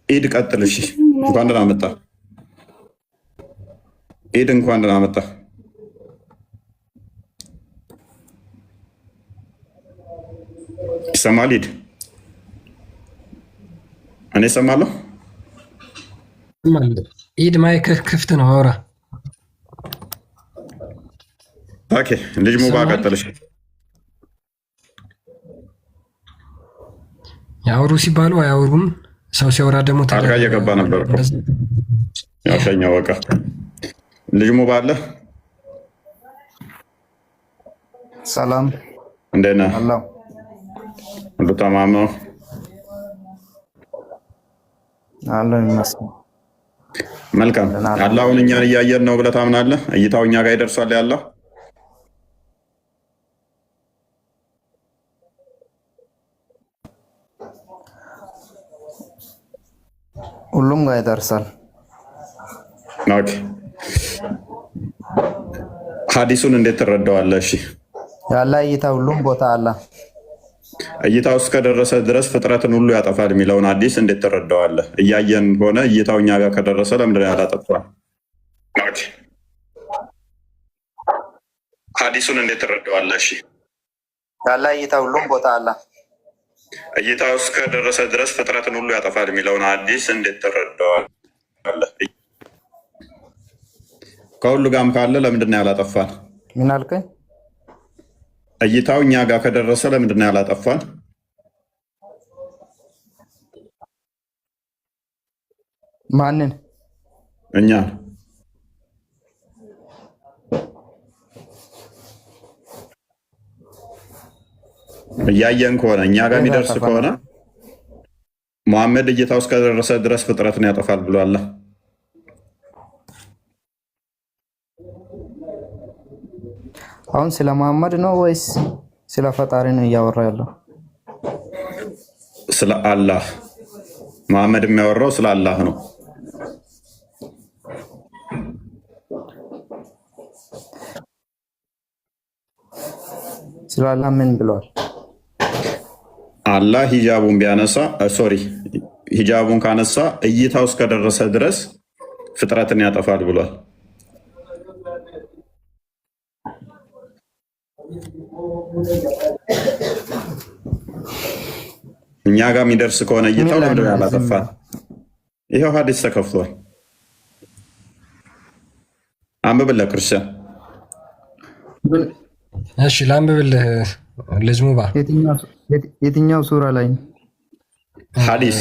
ኢድ ቀጥል። እሺ እንኳን ደህና መጣ ኢድ፣ እንኳን ደህና መጣ። ይሰማል ኢድ? እኔ እሰማለሁ። ኢድ ማይክህ ክፍት ነው፣ አውራ። ኦኬ ልጅ ሙባ ቀጥልሽ። ያወሩ ሲባሉ አያወሩም። ሰው ሲያወራ ደግሞ አልጋ እየገባ ነበር እኮ ያሸኛው። በቃ ልጅ ሙባ አለ። ሰላም እንዴት ነህ? ሁሉ ተማም ነው? አላህ ይመስገን። መልካም። አላህን እኛን እያየን ነው ብለህ ታምናለህ? እይታው እኛ ጋር ይደርሷል ያለው? ሁሉም ጋር ይደርሳል። ኦኬ ሐዲሱን እንዴት ትረዳዋለህ? እሺ ያለ እይታ ሁሉም ቦታ አለ። እይታው እስከደረሰ ድረስ ፍጥረትን ሁሉ ያጠፋል የሚለውን ሐዲስ እንዴት ትረዳዋለህ? እያየን ሆነ እይታው እኛ ጋር ከደረሰ ለምንድን ነው ያላጠፋል? ኦኬ ሐዲሱን እንዴት ትረዳዋለህ? እሺ ያለ እይታ ሁሉም ቦታ አለ። እይታው እስከደረሰ ድረስ ፍጥረትን ሁሉ ያጠፋል የሚለውን ሐዲስ እንዴት ትረዳዋለህ? ከሁሉ ጋርም ካለ ለምንድን ነው ያላጠፋል? ምን አልከኝ? እይታው እኛ ጋር ከደረሰ ለምንድን ነው ያላጠፋል? ማንን? እኛ እያየን ከሆነ እኛ ጋር የሚደርስ ከሆነ ሙሐመድ እይታው እስከደረሰ ድረስ ፍጥረትን ያጠፋል ብሏል። አሁን ስለ መሐመድ ነው ወይስ ስለ ፈጣሪ ነው እያወራ ያለው? ስለ አላህ። መሐመድ የሚያወራው ስለ አላህ ነው። ስለ አላህ ምን ብሏል? አላህ ሂጃቡን ቢያነሳ ሂጃቡን ካነሳ እይታው እስከደረሰ ድረስ ፍጥረትን ያጠፋል ብሏል። እኛ ጋር የሚደርስ ከሆነ እይታው ለምንድን ነው ያላጠፋል? ይኸው ሐዲስ ተከፍቷል። አንብብልህ ክርስቲያን። እሺ ላንብብልህ ልጅ ሙባ። የትኛው ሱራ ላይ? ሐዲስ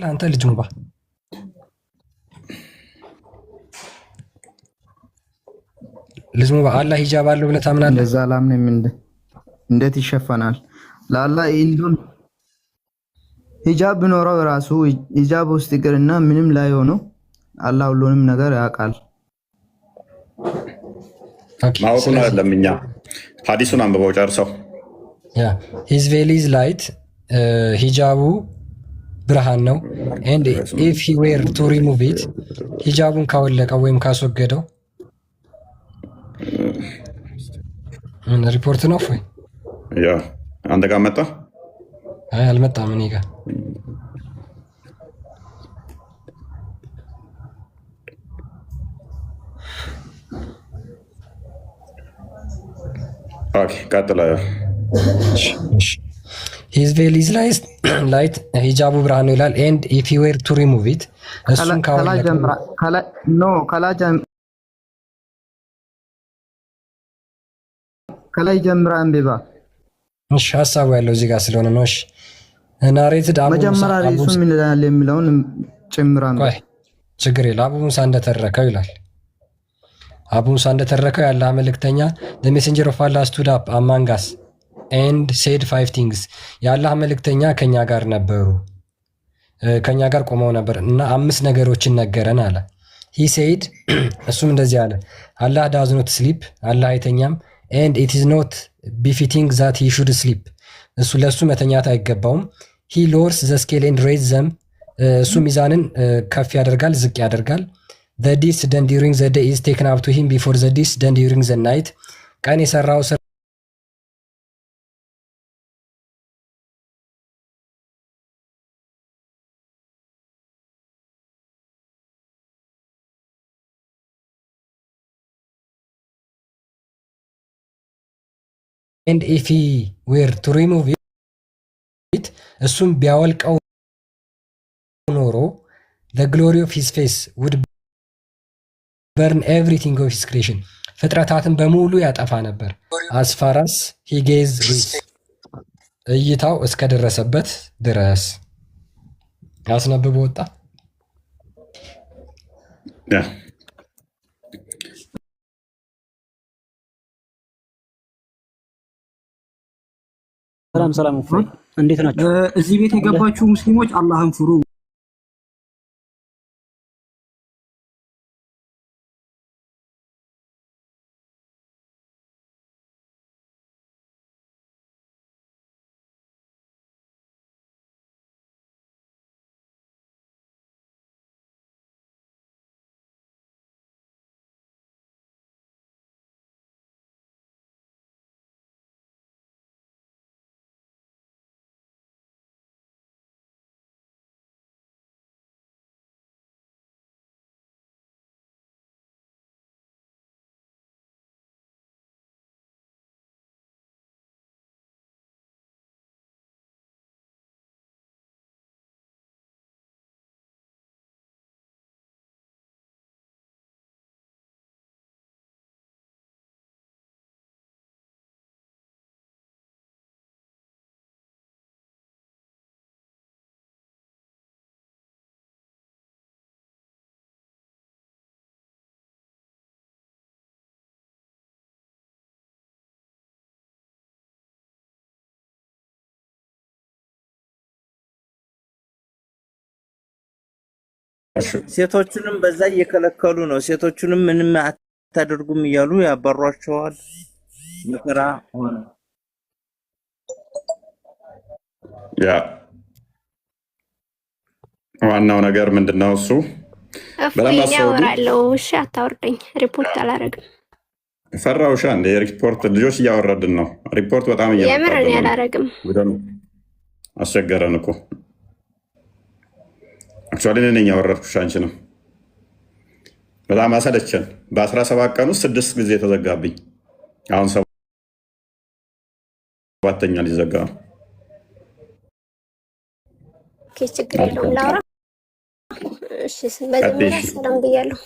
አንተ ልጅ ሙባ ልጅ ሙባ አላህ ሂጃብ አለው ብለህ ታምናለህ? እንደዛ አላምንም። እንዴት ይሸፈናል? ለአላህ እንዱን ሂጃብ ቢኖረው ራሱ ሂጃብ ውስጥ ይቅርና ምንም ላይ ሆኖ አላህ ሁሉንም ነገር ያውቃል። ማወቁን አይደለም እኛ ሐዲሱን አንብበው ጨርሰው። ሂዝ ቬል ኢዝ ላይት ሂጃቡ ብርሃን ነው። ኤንድ ኢፍ ሂ ዌር ቱ ሪሙቭ ኢት ሂጃቡን ካወለቀው ወይም ካስወገደው ሪፖርት ነው ወይ? ያ አንተ ጋር መጣ? አይ አልመጣም እኔ ጋር። ኦኬ ቀጥላ። ሂዝ ቬል ኢዝ ላይት ሂጃቡ ብርሃን ነው ይላል። ኤንድ ኢፍ ሂ ዌር ቱ ሪሙቭ ኢት እሱን ካወለቀው ከላይ ጀምራ አንብባ። እሺ ሐሳቡ ያለው እዚህ ጋር ስለሆነ ነው። እሺ ናሬትድ መጀመሪያ ሪሱ ምን ይላል የሚለውን ጭምራ አንብባ። ችግር የለም። አቡ ሙሳ እንደተረከው ይላል። አቡ ሙሳ እንደተረከው ያለ መልእክተኛ the messenger of Allah stood up among us and said 5 things የአላህ መልእክተኛ ከኛ ጋር ነበሩ፣ ከኛ ጋር ቆመው ነበር እና 5 ነገሮችን ነገረን አለ። he said እሱም እንደዚህ አለ፣ አላህ does not sleep አላህ አይተኛም and it is not befitting that he should sleep እሱ ለሱ መተኛት አይገባውም he lowers the scale and raises them እሱ ሚዛንን ከፍ ያደርጋል ዝቅ ያደርጋል the deeds done during the day is taken up to him before the deeds done during the night ቀን የሰራው and if he were to remove it እሱም ቢያወልቀው ኖሮ the glory of his face would burn everything of his creation ፍጥረታትን በሙሉ ያጠፋ ነበር as far as he gazed reached እይታው እስከደረሰበት ድረስ ያስነብብ ወጣ ሰላም እንዴት ናችሁ? እዚህ ቤት የገባችሁ ሙስሊሞች አላህን ፍሩ። ሴቶቹንም በዛ እየከለከሉ ነው ሴቶቹንም ምንም አታደርጉም እያሉ ያባሯቸዋል መከራ ሆነ ያ ዋናው ነገር ምንድነው እሱ በጣም ያወራለው እሺ አታወርደኝ ሪፖርት አላረግም ፈራውሻ እንደ ሪፖርት ልጆች እያወረድን ነው ሪፖርት በጣም የምርን ያላረግም አስቸገረን እኮ አክቹአሊ ነኝ ያወረድኩሽ አንቺ ነው በጣም አሰለቸን በ17 ቀን ውስጥ 6 ጊዜ ተዘጋብኝ አሁን ሰባተኛ ሊዘጋ ነው ችግር የለውም ላውራ እሺ በመጀመሪያ ሰላም ብያለሁ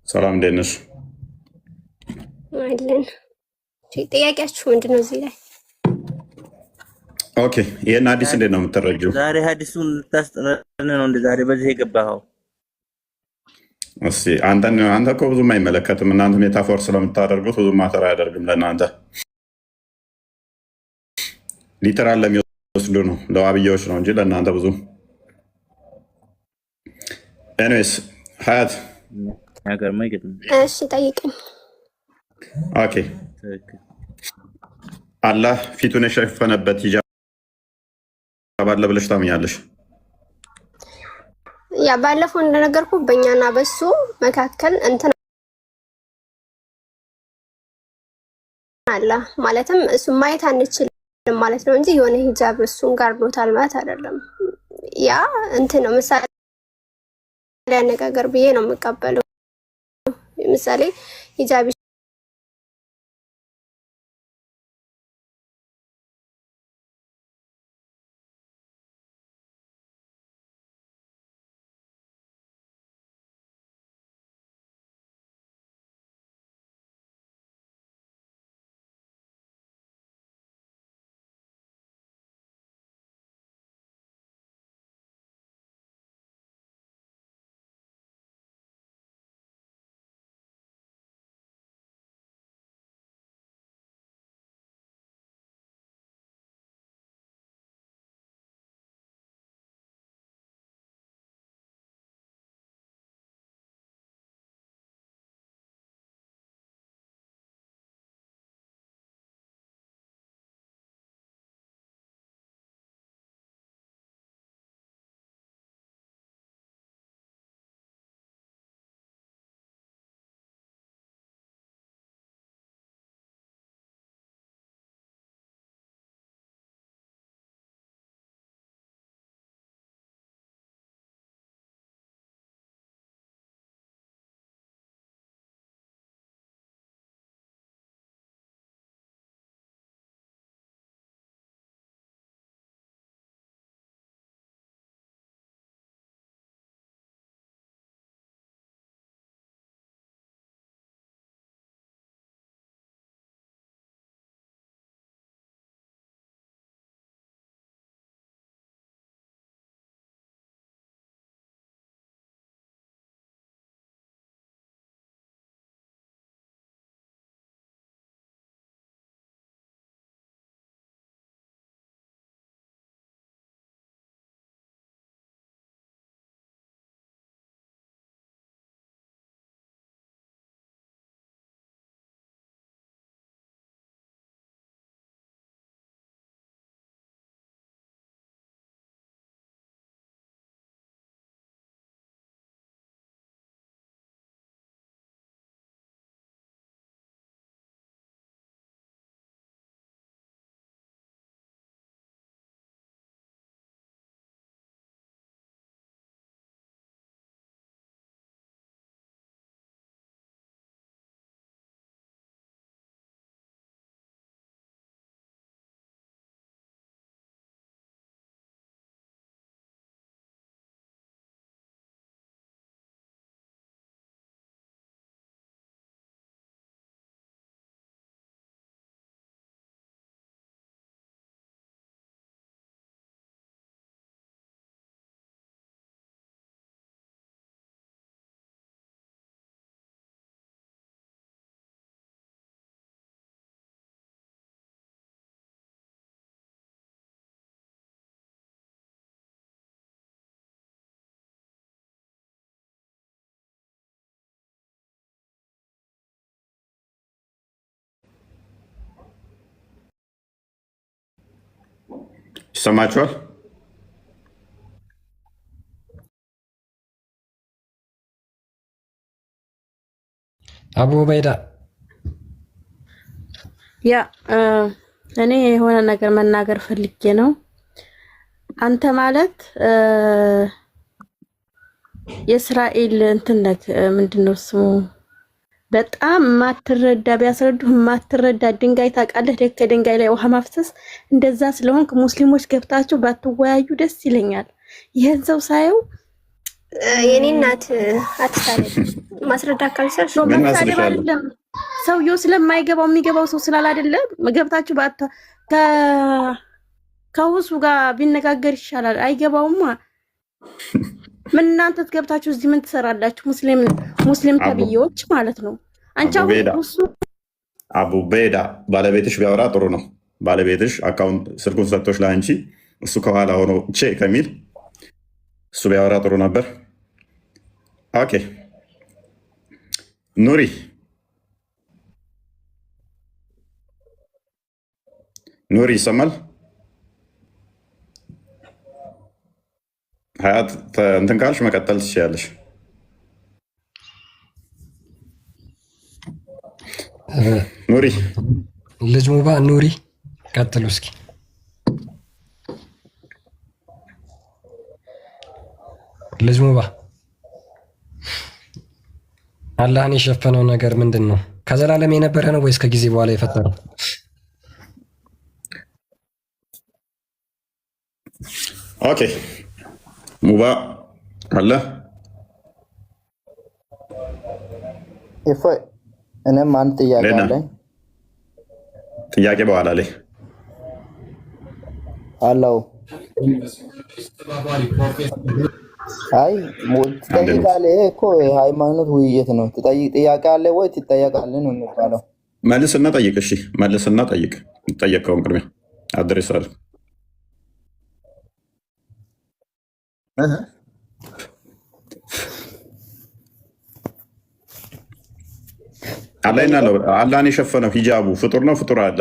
ሰላም እንዴት ነሽ አለን ጥያቄያችሁ ምንድነው እዚህ ላይ ኦኬ ይሄን ሐዲስ እንዴት ነው የምትረጂው ዛሬ ሐዲሱን ታስጠነን ነው እንደ ዛሬ በዚህ የገባኸው እሺ አንተ እኮ ብዙም አይመለከትም እናንተ ሜታፎር ስለምታደርጉት ብዙም ማተር አያደርግም ለእናንተ ሊተራል ለሚወስዱ ነው ለዋብያዎች ነው እንጂ ለእናንተ ብዙ ኤኒዌይስ ሀያት ነገር ማይገጥም እሺ ጠይቀኝ ኦኬ አላህ ፊቱን የሸፈነበት ሂጃብ አለ ብለሽ ታምኛለሽ ያ ባለፈው እንደነገርኩ በእኛና በሱ መካከል እንትን አለ ማለትም እሱ ማየት አንችልም ማለት ነው እንጂ የሆነ ሂጃብ እሱን ጋርዶታል ማለት አይደለም ያ እንትን ነው ምሳሌ ያነጋገር ብዬ ነው የምቀበለው ምሳሌ ሂጃብ ይሰማችኋል? አቡ ዑበይዳ ያ እኔ የሆነ ነገር መናገር ፈልጌ ነው። አንተ ማለት የእስራኤል እንትን ነክ ምንድነው ስሙ በጣም ማትረዳ ቢያስረዱህ ማትረዳ ድንጋይ ታውቃለህ፣ ከድንጋይ ላይ ውሃ ማፍሰስ እንደዛ ስለሆንክ ሙስሊሞች ገብታችሁ ባትወያዩ ደስ ይለኛል። ይሄን ሰው ሳየው የኔ እናት አትሳለኝ ማስረዳት ካልቻልሽ አይደለም ሰውየው ስለማይገባው የሚገባው ሰው ስላል አይደለም ገብታችሁ ከውሱ ጋር ቢነጋገር ይሻላል። አይገባውማ ምን እናንተ ገብታችሁ እዚህ ምን ትሰራላችሁ? ሙስሊም ተብዬዎች ማለት ነው። አንቺ አቡ ዑበይዳ ባለቤትሽ ቢያወራ ጥሩ ነው። ባለቤትሽ አካውንት ስልኩን ሰጥቶሽ ለአንቺ እሱ ከኋላ ሆኖ ቼ ከሚል እሱ ቢያወራ ጥሩ ነበር። ኦኬ ኑሪ ይሰማል? ሀያት እንትን ካልሽ መቀጠል ትችያለሽ። ኑሪ ልጅ ሙባ ኑሪ ቀጥሉ እስኪ። ልጅ ሙባ አላህን የሸፈነው ነገር ምንድን ነው? ከዘላለም የነበረ ነው ወይስ ከጊዜ በኋላ የፈጠረው? ኦኬ ሙባ አለ እኔም አንድ ጥያቄ አለኝ። ጥያቄ በኋላ ላይ አለው። አይ ትጠይቃለህ እኮ የሃይማኖት ውይይት ነው። ጥያቄ አለ ወይ ትጠየቃለህ ነው የሚባለው። መልስና ጠይቅ። እሺ መልስና ጠይቅ። ጠየቀውን ቅድሚያ አድሬስ አለ አላህን የሸፈነው ሂጃቡ ፍጡር ነው? ፍጡር አለ?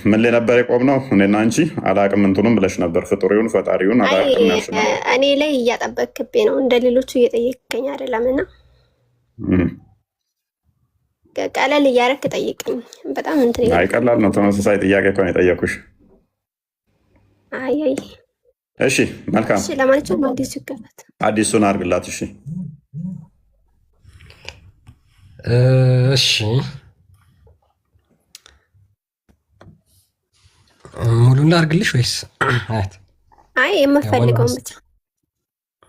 ምን ላይ ነበር የቆምነው? እኔና አንቺ አላቅም እንትኑም ብለሽ ነበር። ፍጡሪውን ፈጣሪውን አላቅም ያልሽ ነው። እኔ ላይ እያጠበቅክብኝ ነው፣ እንደ ሌሎቹ እየጠየቅከኝ አይደለም። እና ቀለል እያረክ ጠይቅኝ። በጣም እንትን አይ ቀላል ነው። ተመሳሳይ ጥያቄ እኮ ነው የጠየኩሽ። አይ እሺ መልካም። እሺ ለማንኛውም አዲሱ ይከፈት። አዲሱን አድርግላት። እሺ እሺ ሙሉን ላድርግልሽ ወይስ አያት? አይ የምፈልገውን ብቻ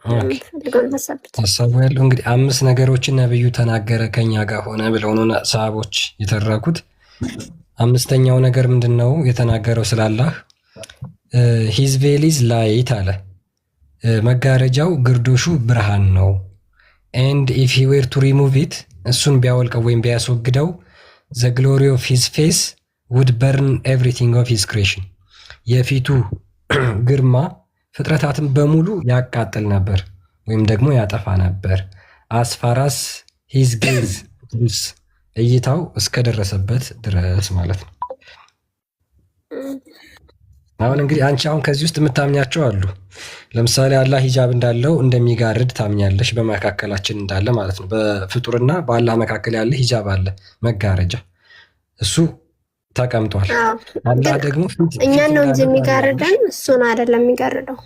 የምፈልገውን ሀሳብ ብቻ። ሀሳቡ ያለው እንግዲህ 5 ነገሮችን ነብዩ ተናገረ ከኛ ጋር ሆነ ብለው ነው ሰሃቦች የተረኩት። 5ኛው ነገር ምንድነው የተናገረው? ስላላህ ሂዝ ቬሊዝ ላይት አለ። መጋረጃው ግርዶሹ ብርሃን ነው። ኤንድ ኢፍ ሂ ዌር ቱ ሪሙቭ ኢት እሱን ቢያወልቀው ወይም ቢያስወግደው ዘ ግሎሪ ኦፍ ሂዝ ፌስ ውድ በርን ኤቭሪቲንግ ኦፍ ሂዝ ክሬሽን የፊቱ ግርማ ፍጥረታትን በሙሉ ያቃጥል ነበር ወይም ደግሞ ያጠፋ ነበር። አስፋራስ ሂዝ ጌዝ እይታው እስከደረሰበት ድረስ ማለት ነው። አሁን እንግዲህ አንቺ አሁን ከዚህ ውስጥ የምታምኛቸው አሉ። ለምሳሌ አላህ ሂጃብ እንዳለው እንደሚጋርድ ታምኛለሽ፣ በመካከላችን እንዳለ ማለት ነው። በፍጡርና በአላህ መካከል ያለ ሂጃብ አለ፣ መጋረጃ፣ እሱ ተቀምጧል። አላህ ደግሞ እኛን ነው እንጂ የሚጋርደን እሱን አይደለም የሚጋርደው።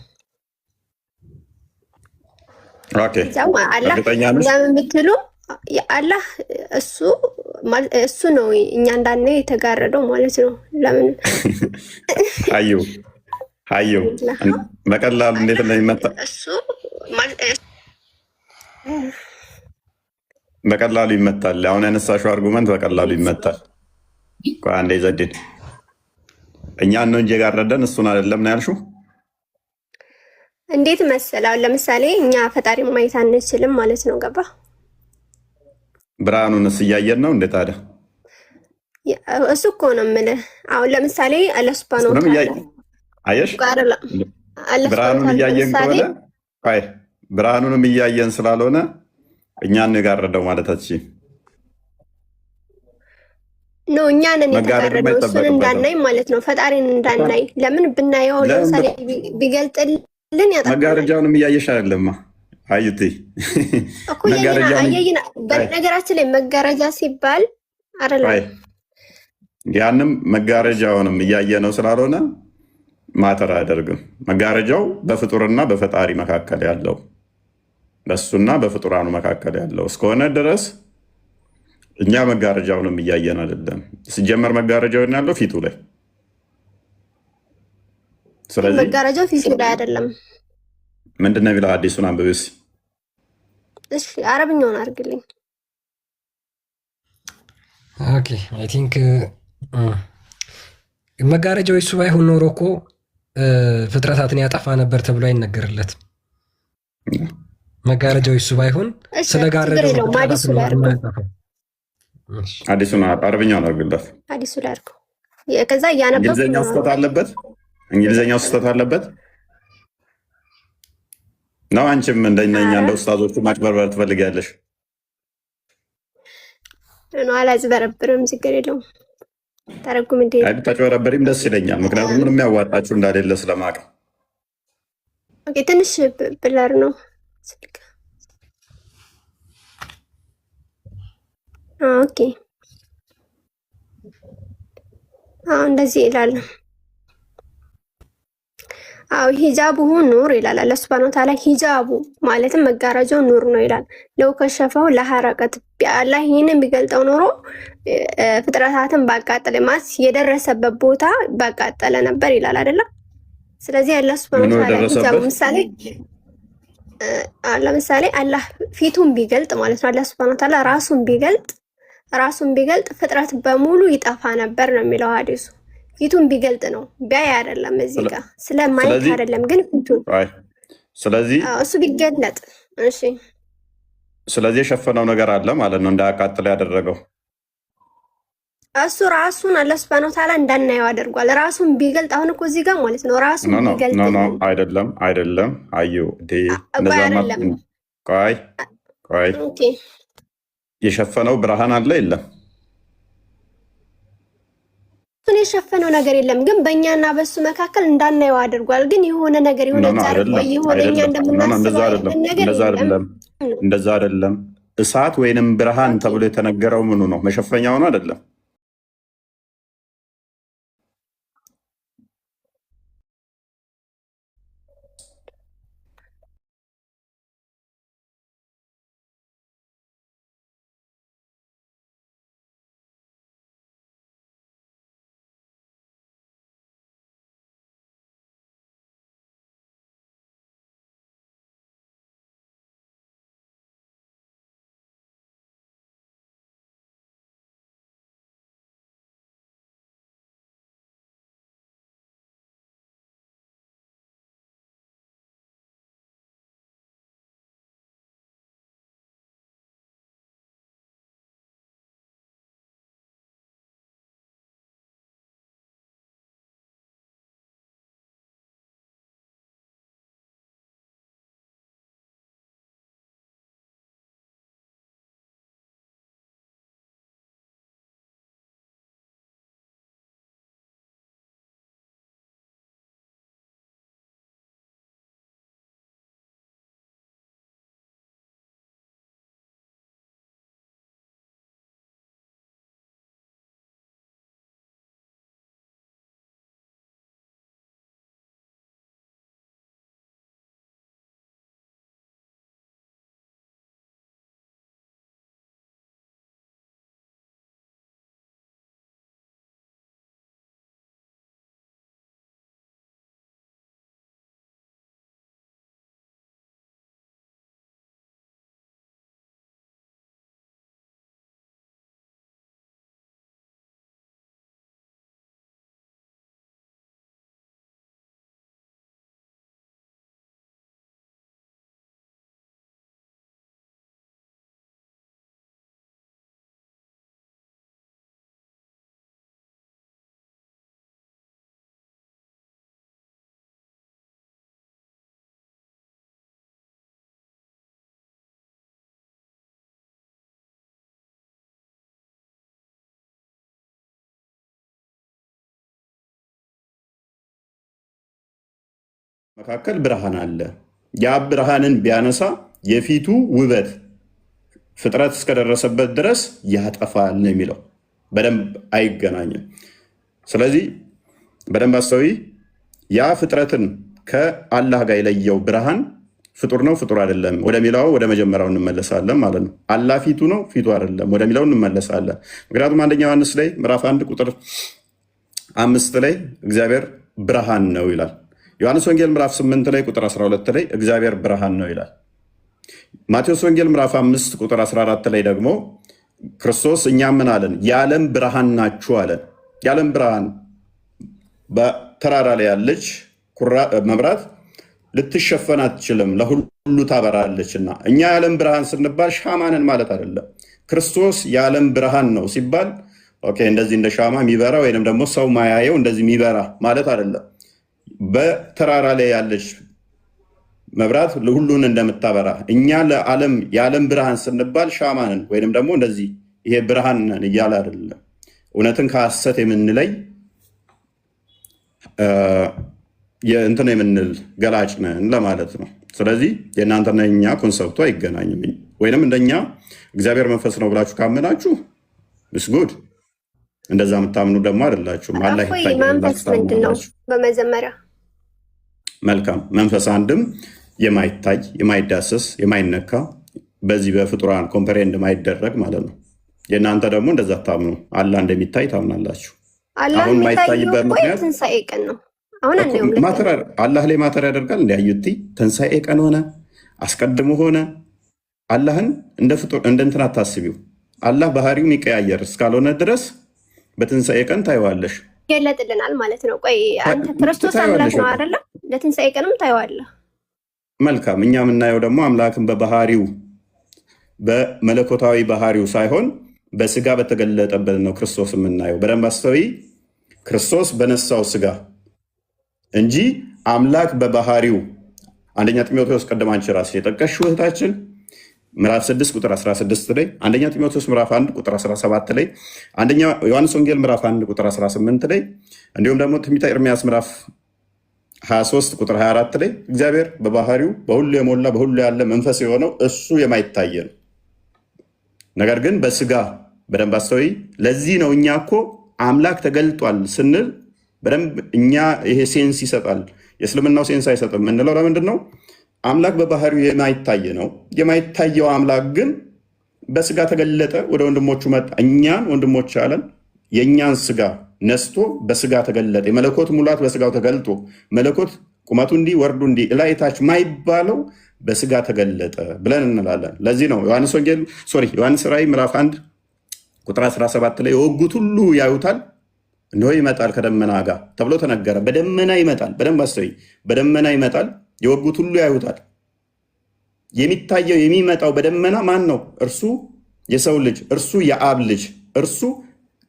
ኦኬ አላህ የምትሉ አላህ እሱ ነው እኛ እንዳናይ የተጋረደው ማለት ነው። ለምን አዩ በቀላሉ እንዴት እንደሚመጣ በቀላሉ ይመታል። አሁን ያነሳሽው አርጉመንት በቀላሉ ይመታል። አንዴ ዘዴን እኛን ነው እንጂ የጋረደን እሱን አይደለም ነው ያልሽው። እንዴት መሰላው? ለምሳሌ እኛ ፈጣሪ ማየት አንችልም ማለት ነው። ገባ? ብርሃኑንስ እያየን ነው እንዴ ታዲያ? እሱ እኮ ነው የምልህ። አሁን ለምሳሌ አላህ ሱብሃነሁ ወተዓላ አየሽ፣ ብርሃኑን እያየን ከሆነ አይ ብርሃኑንም እያየን ስላልሆነ እኛን ነው የጋረደው ማለት አትችይም። ኖ እኛንን የተጋረደው እሱን እንዳናይ ማለት ነው። ፈጣሪን እንዳናይ ለምን ብናየው ለምሳሌ ቢገልጥልን ያጣ መጋረጃውንም እያየሽ አይደለማ አዩቲ እኮ ያየና በነገራችን ላይ መጋረጃ ሲባል አይደለም ያንም መጋረጃውንም እያየ ነው ስላልሆነ ማተር አያደርግም። መጋረጃው በፍጡርና በፈጣሪ መካከል ያለው በሱና በፍጡራኑ መካከል ያለው እስከሆነ ድረስ እኛ መጋረጃውንም እያየን አይደለም። ሲጀመር መጋረጃውን ያለው ፊቱ ላይ። ስለዚህ መጋረጃው ፊቱ ላይ አይደለም። ምንድነው የሚለው? አዲሱን አንብቤስ። እሺ አረብኛውን አድርግልኝ። ኦኬ አይ ቲንክ መጋረጃው እሱ ባይሆን ኖሮ እኮ ፍጥረታትን ያጠፋ ነበር ተብሎ አይነገርለትም። መጋረጃው እሱ ባይሆን ስለጋረደው አዲሱን አረብኛውን አድርግለት። አዲሱ ላይ አድርገው። ከዛ እያነበብኩ እንግሊዝኛው ስህተት አለበት። እንግሊዝኛው ስህተት አለበት ነው። አንቺም እንደኛ እንደ ኡስታዞቹ ማጭበርበር ትፈልጊያለሽ? ነው አላዝበረብርም። ችግር የለውም። ተረጉም እንዴ? አይ ብታጭበረብሪም ደስ ይለኛል። ምክንያቱም ምንም የሚያዋጣችሁ እንዳሌለ ስለማውቅ። ኦኬ ትንሽ ብለር ነው ስልክ። ኦኬ እንደዚህ ይላል። ሂጃቡሁ ኑር ይላል አላህ ሱብሃነሁ ወተዓላ። ሂጃቡ ማለትም መጋረጃው ኑር ነው ይላል። ለው ከሸፈው ለሐረቀት አላህ ይህንን ቢገልጠው ኖሮ ፍጥረታትን ባቃጠለ ማለት የደረሰበት ቦታ ባቃጠለ ነበር ይላል አይደለም። ስለዚህ አላህ ሱብሃነሁ ወተዓላ ሂጃቡ ለምሳሌ አላህ ፊቱን ቢገልጥ ማለት ነው። አላህ ሱብሃነሁ ወተዓላ ራሱን ቢገልጥ ፍጥረት በሙሉ ይጠፋ ነበር ነው የሚለው ሐዲሱ። ፊቱን ቢገልጥ ነው ቢያይ አይደለም። እዚህ ጋር ስለማየት አይደለም ግን ፊቱን። ስለዚህ እሱ ቢገለጥ እሺ። ስለዚህ የሸፈነው ነገር አለ ማለት ነው እንዳያቃጥል ያደረገው እሱ ራሱን አላህ ሱብሃነሁ ወተዓላ እንዳናየው አድርጓል። ራሱን ቢገልጥ አሁን እኮ እዚህ ጋር ማለት ነው ራሱን ቢገልጥ አይደለም አዩ ቆይ የሸፈነው ብርሃን አለ የለም? እሱን የሸፈነው ነገር የለም፣ ግን በእኛና በሱ መካከል እንዳናየው አድርጓል። ግን የሆነ ነገር የሆነ እኛ እንደምናስበው እንደዛ አይደለም። እሳት ወይንም ብርሃን ተብሎ የተነገረው ምኑ ነው? መሸፈኛው ነው አይደለም? መካከል ብርሃን አለ። ያ ብርሃንን ቢያነሳ የፊቱ ውበት ፍጥረት እስከደረሰበት ድረስ ያጠፋል ነው የሚለው። በደንብ አይገናኝም። ስለዚህ በደንብ አስተዊ። ያ ፍጥረትን ከአላህ ጋር የለየው ብርሃን ፍጡር ነው ፍጡር አይደለም ወደሚለው ወደ መጀመሪያው እንመለሳለን ማለት ነው። አላህ ፊቱ ነው ፊቱ አይደለም ወደሚለው እንመለሳለን። ምክንያቱም አንደኛ ዮሐንስ ላይ ምዕራፍ 1 ቁጥር 5 ላይ እግዚአብሔር ብርሃን ነው ይላል። ዮሐንስ ወንጌል ምዕራፍ 8 ላይ ቁጥር 12 ላይ እግዚአብሔር ብርሃን ነው ይላል። ማቴዎስ ወንጌል ምዕራፍ 5 ቁጥር 14 ላይ ደግሞ ክርስቶስ እኛ ምን አለን? የዓለም ብርሃን ናችሁ አለን። የዓለም ብርሃን በተራራ ላይ ያለች መብራት ልትሸፈን አትችልም፣ ለሁሉ ታበራለችና። እኛ የዓለም ብርሃን ስንባል ሻማንን ማለት አይደለም። ክርስቶስ የዓለም ብርሃን ነው ሲባል እንደዚህ እንደ ሻማ የሚበራ ወይንም ደግሞ ሰው ማያየው እንደዚህ የሚበራ ማለት አይደለም። በተራራ ላይ ያለች መብራት ሁሉን እንደምታበራ እኛ የዓለም ብርሃን ስንባል ሻማንን ወይንም ደግሞ እንደዚህ ይሄ ብርሃን ነን እያለ አይደለም። እውነትን ከሐሰት የምንለይ እንትን የምንል ገላጭ ነን ለማለት ነው። ስለዚህ የእናንተና የኛ ኮንሰፕቱ አይገናኝም። ወይንም እንደኛ እግዚአብሔር መንፈስ ነው ብላችሁ ካመናችሁ ብስጉድ፣ እንደዛ የምታምኑ ደግሞ አይደላችሁም። አላህ መንፈስ ምንድን ነው? በመጀመሪያ መልካም መንፈስ አንድም የማይታይ የማይዳሰስ የማይነካ በዚህ በፍጡራን ኮምፕሬንድ የማይደረግ ማለት ነው። የእናንተ ደግሞ እንደዛ ታምኑ። አላህ እንደሚታይ ታምናላችሁ። አሁን የማይታይበት ምክንያት ትንሣኤ ቀን ነው። አሁን አላህ ላይ ማተር ያደርጋል። እንዲያዩት ትንሣኤ ቀን ሆነ አስቀድሞ ሆነ አላህን እንደ ፍጡር እንደ እንትን አታስቢው። አላህ ባህሪው የሚቀያየር እስካልሆነ ድረስ በትንሣኤ ቀን ታየዋለሽ፣ ይገለጥልናል ማለት ነው። ቆይ አንተ ክርስቶስ አምላክ ነው አይደለ? ለትንሣኤ ቀንም ታየዋለህ። መልካም። እኛ የምናየው ደግሞ አምላክን በባህሪው በመለኮታዊ ባህሪው ሳይሆን በስጋ በተገለጠበት ነው ክርስቶስ የምናየው። በደንብ አስተውይ። ክርስቶስ በነሳው ስጋ እንጂ አምላክ በባህሪው አንደኛ ጢሞቴዎስ ቀደም አንቺ ራስሽ የጠቀስሽው እህታችን ምዕራፍ 6 ቁጥር 16 ላይ፣ አንደኛ ጢሞቴዎስ ምዕራፍ 1 ቁጥር 17 ላይ፣ አንደኛ ዮሐንስ ወንጌል ምዕራፍ 1 ቁጥር 18 ላይ እንዲሁም ደግሞ ትንቢተ ኤርምያስ ምዕራፍ 23 ቁጥር 24 ላይ እግዚአብሔር በባህሪው በሁሉ የሞላ በሁሉ ያለ መንፈስ የሆነው እሱ የማይታየ ነው። ነገር ግን በስጋ በደንብ አስተውይ። ለዚህ ነው እኛ እኮ አምላክ ተገልጧል ስንል በደንብ እኛ ይሄ ሴንስ ይሰጣል። የእስልምናው ሴንስ አይሰጥም የምንለው ለምንድን ነው? አምላክ በባህሪው የማይታየ ነው። የማይታየው አምላክ ግን በስጋ ተገለጠ፣ ወደ ወንድሞቹ መጣ። እኛን ወንድሞች አለን። የእኛን ስጋ ነስቶ በስጋ ተገለጠ። የመለኮት ሙላት በስጋው ተገልጦ መለኮት ቁመቱ እንዲህ ወርዱ እንዲህ እላይታች ማይባለው በስጋ ተገለጠ ብለን እንላለን። ለዚህ ነው ዮሐንስ ራእይ ምዕራፍ 1 ቁጥር 17 ላይ የወጉት ሁሉ ያዩታል፣ እነሆ ይመጣል ከደመና ጋር ተብሎ ተነገረ። በደመና ይመጣል። በደንብ አስተውይ። በደመና ይመጣል፣ የወጉት ሁሉ ያዩታል። የሚታየው የሚመጣው በደመና ማን ነው? እርሱ የሰው ልጅ፣ እርሱ የአብ ልጅ፣ እርሱ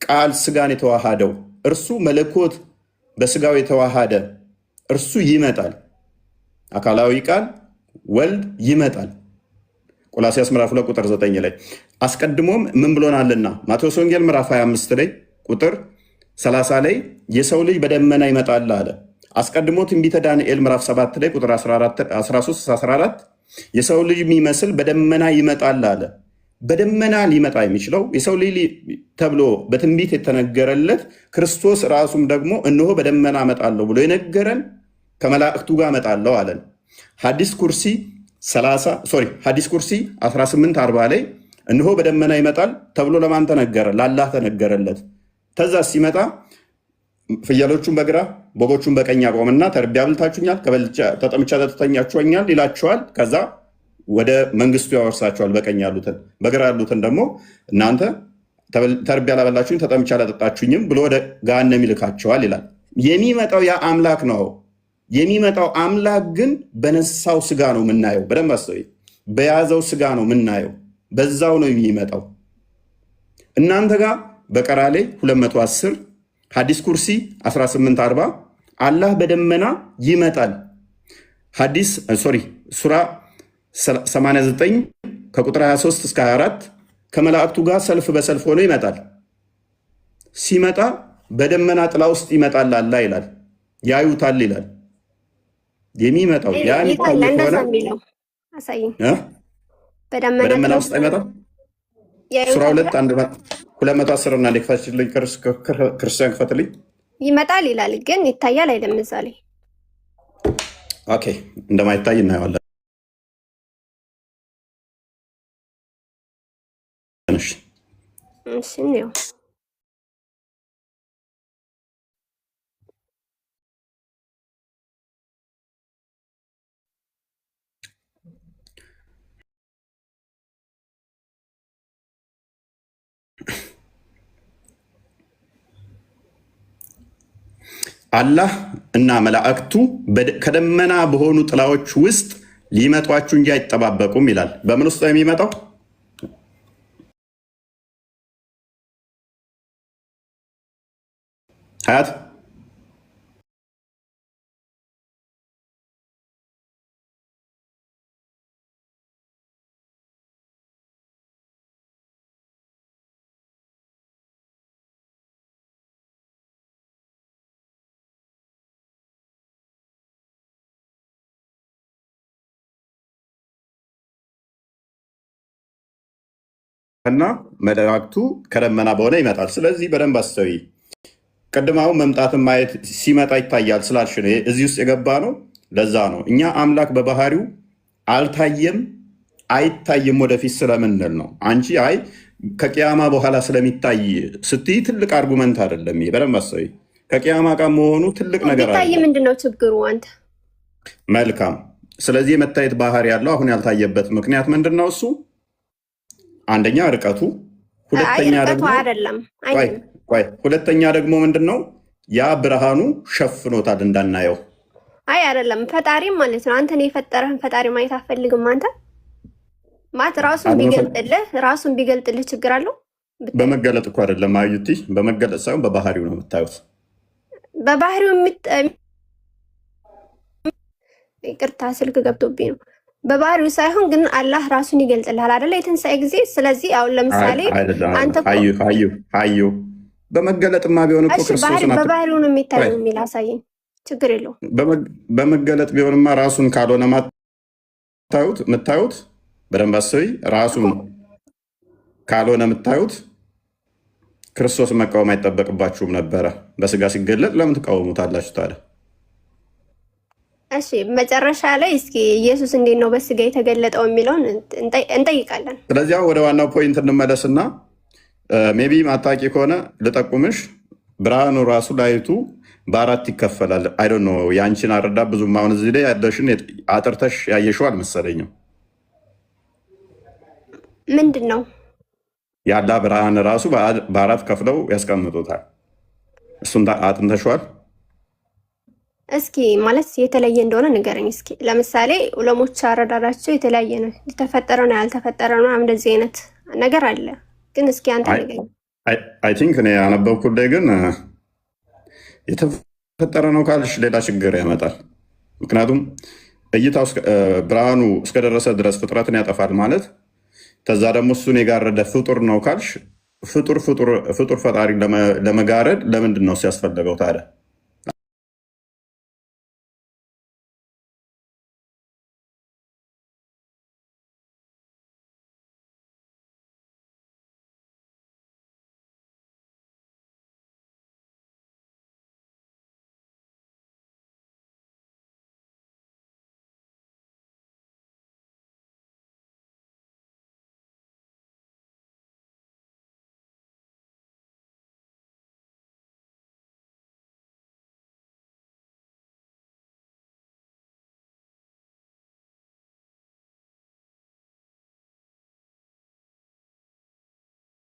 ቃል ስጋን የተዋሃደው፣ እርሱ መለኮት በስጋው የተዋሃደ እርሱ ይመጣል። አካላዊ ቃል ወልድ ይመጣል። ቆላስይስ ምዕራፍ 2 ቁጥር 9 ላይ አስቀድሞም ምን ብሎናልና ማቴዎስ ወንጌል ምዕራፍ 25 ላይ ቁጥር 30 ላይ የሰው ልጅ በደመና ይመጣል አለ። አስቀድሞ ትንቢተ ዳንኤል ምዕራፍ 7 ላይ ቁጥር 13-14 የሰው ልጅ የሚመስል በደመና ይመጣል አለ። በደመና ሊመጣ የሚችለው የሰው ልጅ ተብሎ በትንቢት የተነገረለት ክርስቶስ ራሱም ደግሞ እነሆ በደመና እመጣለሁ ብሎ የነገረን ከመላእክቱ ጋር እመጣለሁ አለን። ሐዲስ ኩርሲ 1840 ላይ እነሆ በደመና ይመጣል ተብሎ ለማን ተነገረ? ለአላህ ተነገረለት። ተዛ ሲመጣ ፍየሎቹን በግራ በጎቹን በቀኝ አቆምና ተርቤ አብልታችሁኛል፣ ተጠምቼ አጠጥታችሁኛል ይላቸዋል። ከዛ ወደ መንግስቱ ያወርሳቸዋል። በቀኝ ያሉትን፣ በግራ ያሉትን ደግሞ እናንተ ተርቤ አላበላችሁኝ፣ ተጠምቼ አላጠጣችሁኝም ብሎ ወደ ገሃነም ይልካቸዋል ይላል። የሚመጣው ያ አምላክ ነው። የሚመጣው አምላክ ግን በነሳው ስጋ ነው የምናየው። በደንብ አስተውይ። በያዘው ስጋ ነው የምናየው። በዛው ነው የሚመጣው። እናንተ ጋር በቀራ ላይ 210 ሐዲስ ኩርሲ 1840 አላህ በደመና ይመጣል። ሱራ 89 ከቁጥር 23 እስከ 24 ከመላእክቱ ጋር ሰልፍ በሰልፍ ሆኖ ይመጣል። ሲመጣ በደመና ጥላ ውስጥ ይመጣል አላህ ይላል። ያዩታል ይላል። የሚመጣው ያ የሚታይ ከሆነ አሳይኝ። በደመና ውስጥ አይመጣም። ሱራ 210 እና ሊክፋችልኝ ክርስቲያን ክፈትልኝ ይመጣል ይላል፣ ግን ይታያል አይደለም እዛ ላይ። ኦኬ እንደማይታይ እናየዋለን። እሺ ነው አላህ እና መላእክቱ ከደመና በሆኑ ጥላዎች ውስጥ ሊመጧችሁ እንጂ አይጠባበቁም ይላል። በምን ውስጥ ነው የሚመጣው? ሀያት እና መላእክቱ ከደመና በሆነ ይመጣል። ስለዚህ በደንብ አስተውይ። ቅድማው መምጣትን ማየት ሲመጣ ይታያል ስላልሽ ነው እዚህ ውስጥ የገባ ነው። ለዛ ነው እኛ አምላክ በባህሪው አልታየም አይታይም ወደፊት ስለምንል ነው። አንቺ አይ ከቂያማ በኋላ ስለሚታይ ስትይ ትልቅ አርጉመንት አይደለም። ይሄ በደንብ አስተውይ። ከቂያማ ጋር መሆኑ ትልቅ ነገር አለ። ይታይ ምንድነው ችግሩ አንተ? መልካም። ስለዚህ የመታየት ባህሪ ያለው አሁን ያልታየበት ምክንያት ምንድነው? እሱ አንደኛ ርቀቱ፣ ሁለተኛ ደግሞ አይደለም ሁለተኛ ደግሞ ምንድነው ያ ብርሃኑ ሸፍኖታል እንዳናየው። አይ አይደለም ፈጣሪም ማለት ነው። አንተ ነው የፈጠረህን ፈጣሪ ማየት አትፈልግም አንተ? ማለት ራሱን ቢገልጥልህ ችግር አለው? በመገለጥ እኮ አይደለም አዩቲ፣ በመገለጥ ሳይሆን በባህሪው ነው የምታዩት። በባህሪው ይቅርታ ስልክ ገብቶብኝ ነው። በባህሪው ሳይሆን ግን አላህ ራሱን ይገልጽልሃል አይደለ? የትንሣኤ ጊዜ። ስለዚህ አሁን ለምሳሌ አንተ አዩ በመገለጥማ ቢሆን እኮ ክርስቶስን በባህሪው ነው የሚታየው የሚል አሳየኝ። ችግር የለውም። በመገለጥ ቢሆንማ ራሱን ካልሆነ የምታዩት በደንብ አስቢ። ራሱን ካልሆነ የምታዩት ክርስቶስ መቃወም አይጠበቅባችሁም ነበረ። በስጋ ሲገለጥ ለምን ትቃወሙታላችሁ ታዲያ? እሺ መጨረሻ ላይ እስኪ ኢየሱስ እንዴት ነው በስጋ የተገለጠው የሚለውን እንጠይቃለን። ስለዚህ ወደ ዋናው ፖይንት እንመለስና ሜቢ ማታቂ ከሆነ ልጠቁምሽ። ብርሃኑ ራሱ ላይቱ በአራት ይከፈላል። አይ ዶንት ኖ የአንቺን አረዳ ብዙም አሁን እዚህ ላይ ያለሽን አጥርተሽ ያየሽው አልመሰለኝም። ምንድን ነው ያላ ብርሃን ራሱ በአራት ከፍለው ያስቀምጡታል። እሱን አጥንተሽዋል? እስኪ ማለት የተለየ እንደሆነ ንገረኝ እስኪ። ለምሳሌ ዑለሞች አረዳዳቸው የተለያየ ነው። የተፈጠረ ነው ያልተፈጠረ ነው እንደዚህ አይነት ነገር አለ። ግን እስኪ አንተ ንገረኝ። አይ ቲንክ እኔ ያነበብኩት ላይ ግን የተፈጠረ ነው ካልሽ ሌላ ችግር ያመጣል። ምክንያቱም እይታው ብርሃኑ እስከደረሰ ድረስ ፍጥረትን ያጠፋል ማለት፣ ከዛ ደግሞ እሱን የጋረደ ፍጡር ነው ካልሽ ፍጡር ፈጣሪ ለመጋረድ ለምንድን ነው ሲያስፈለገው ታዲያ?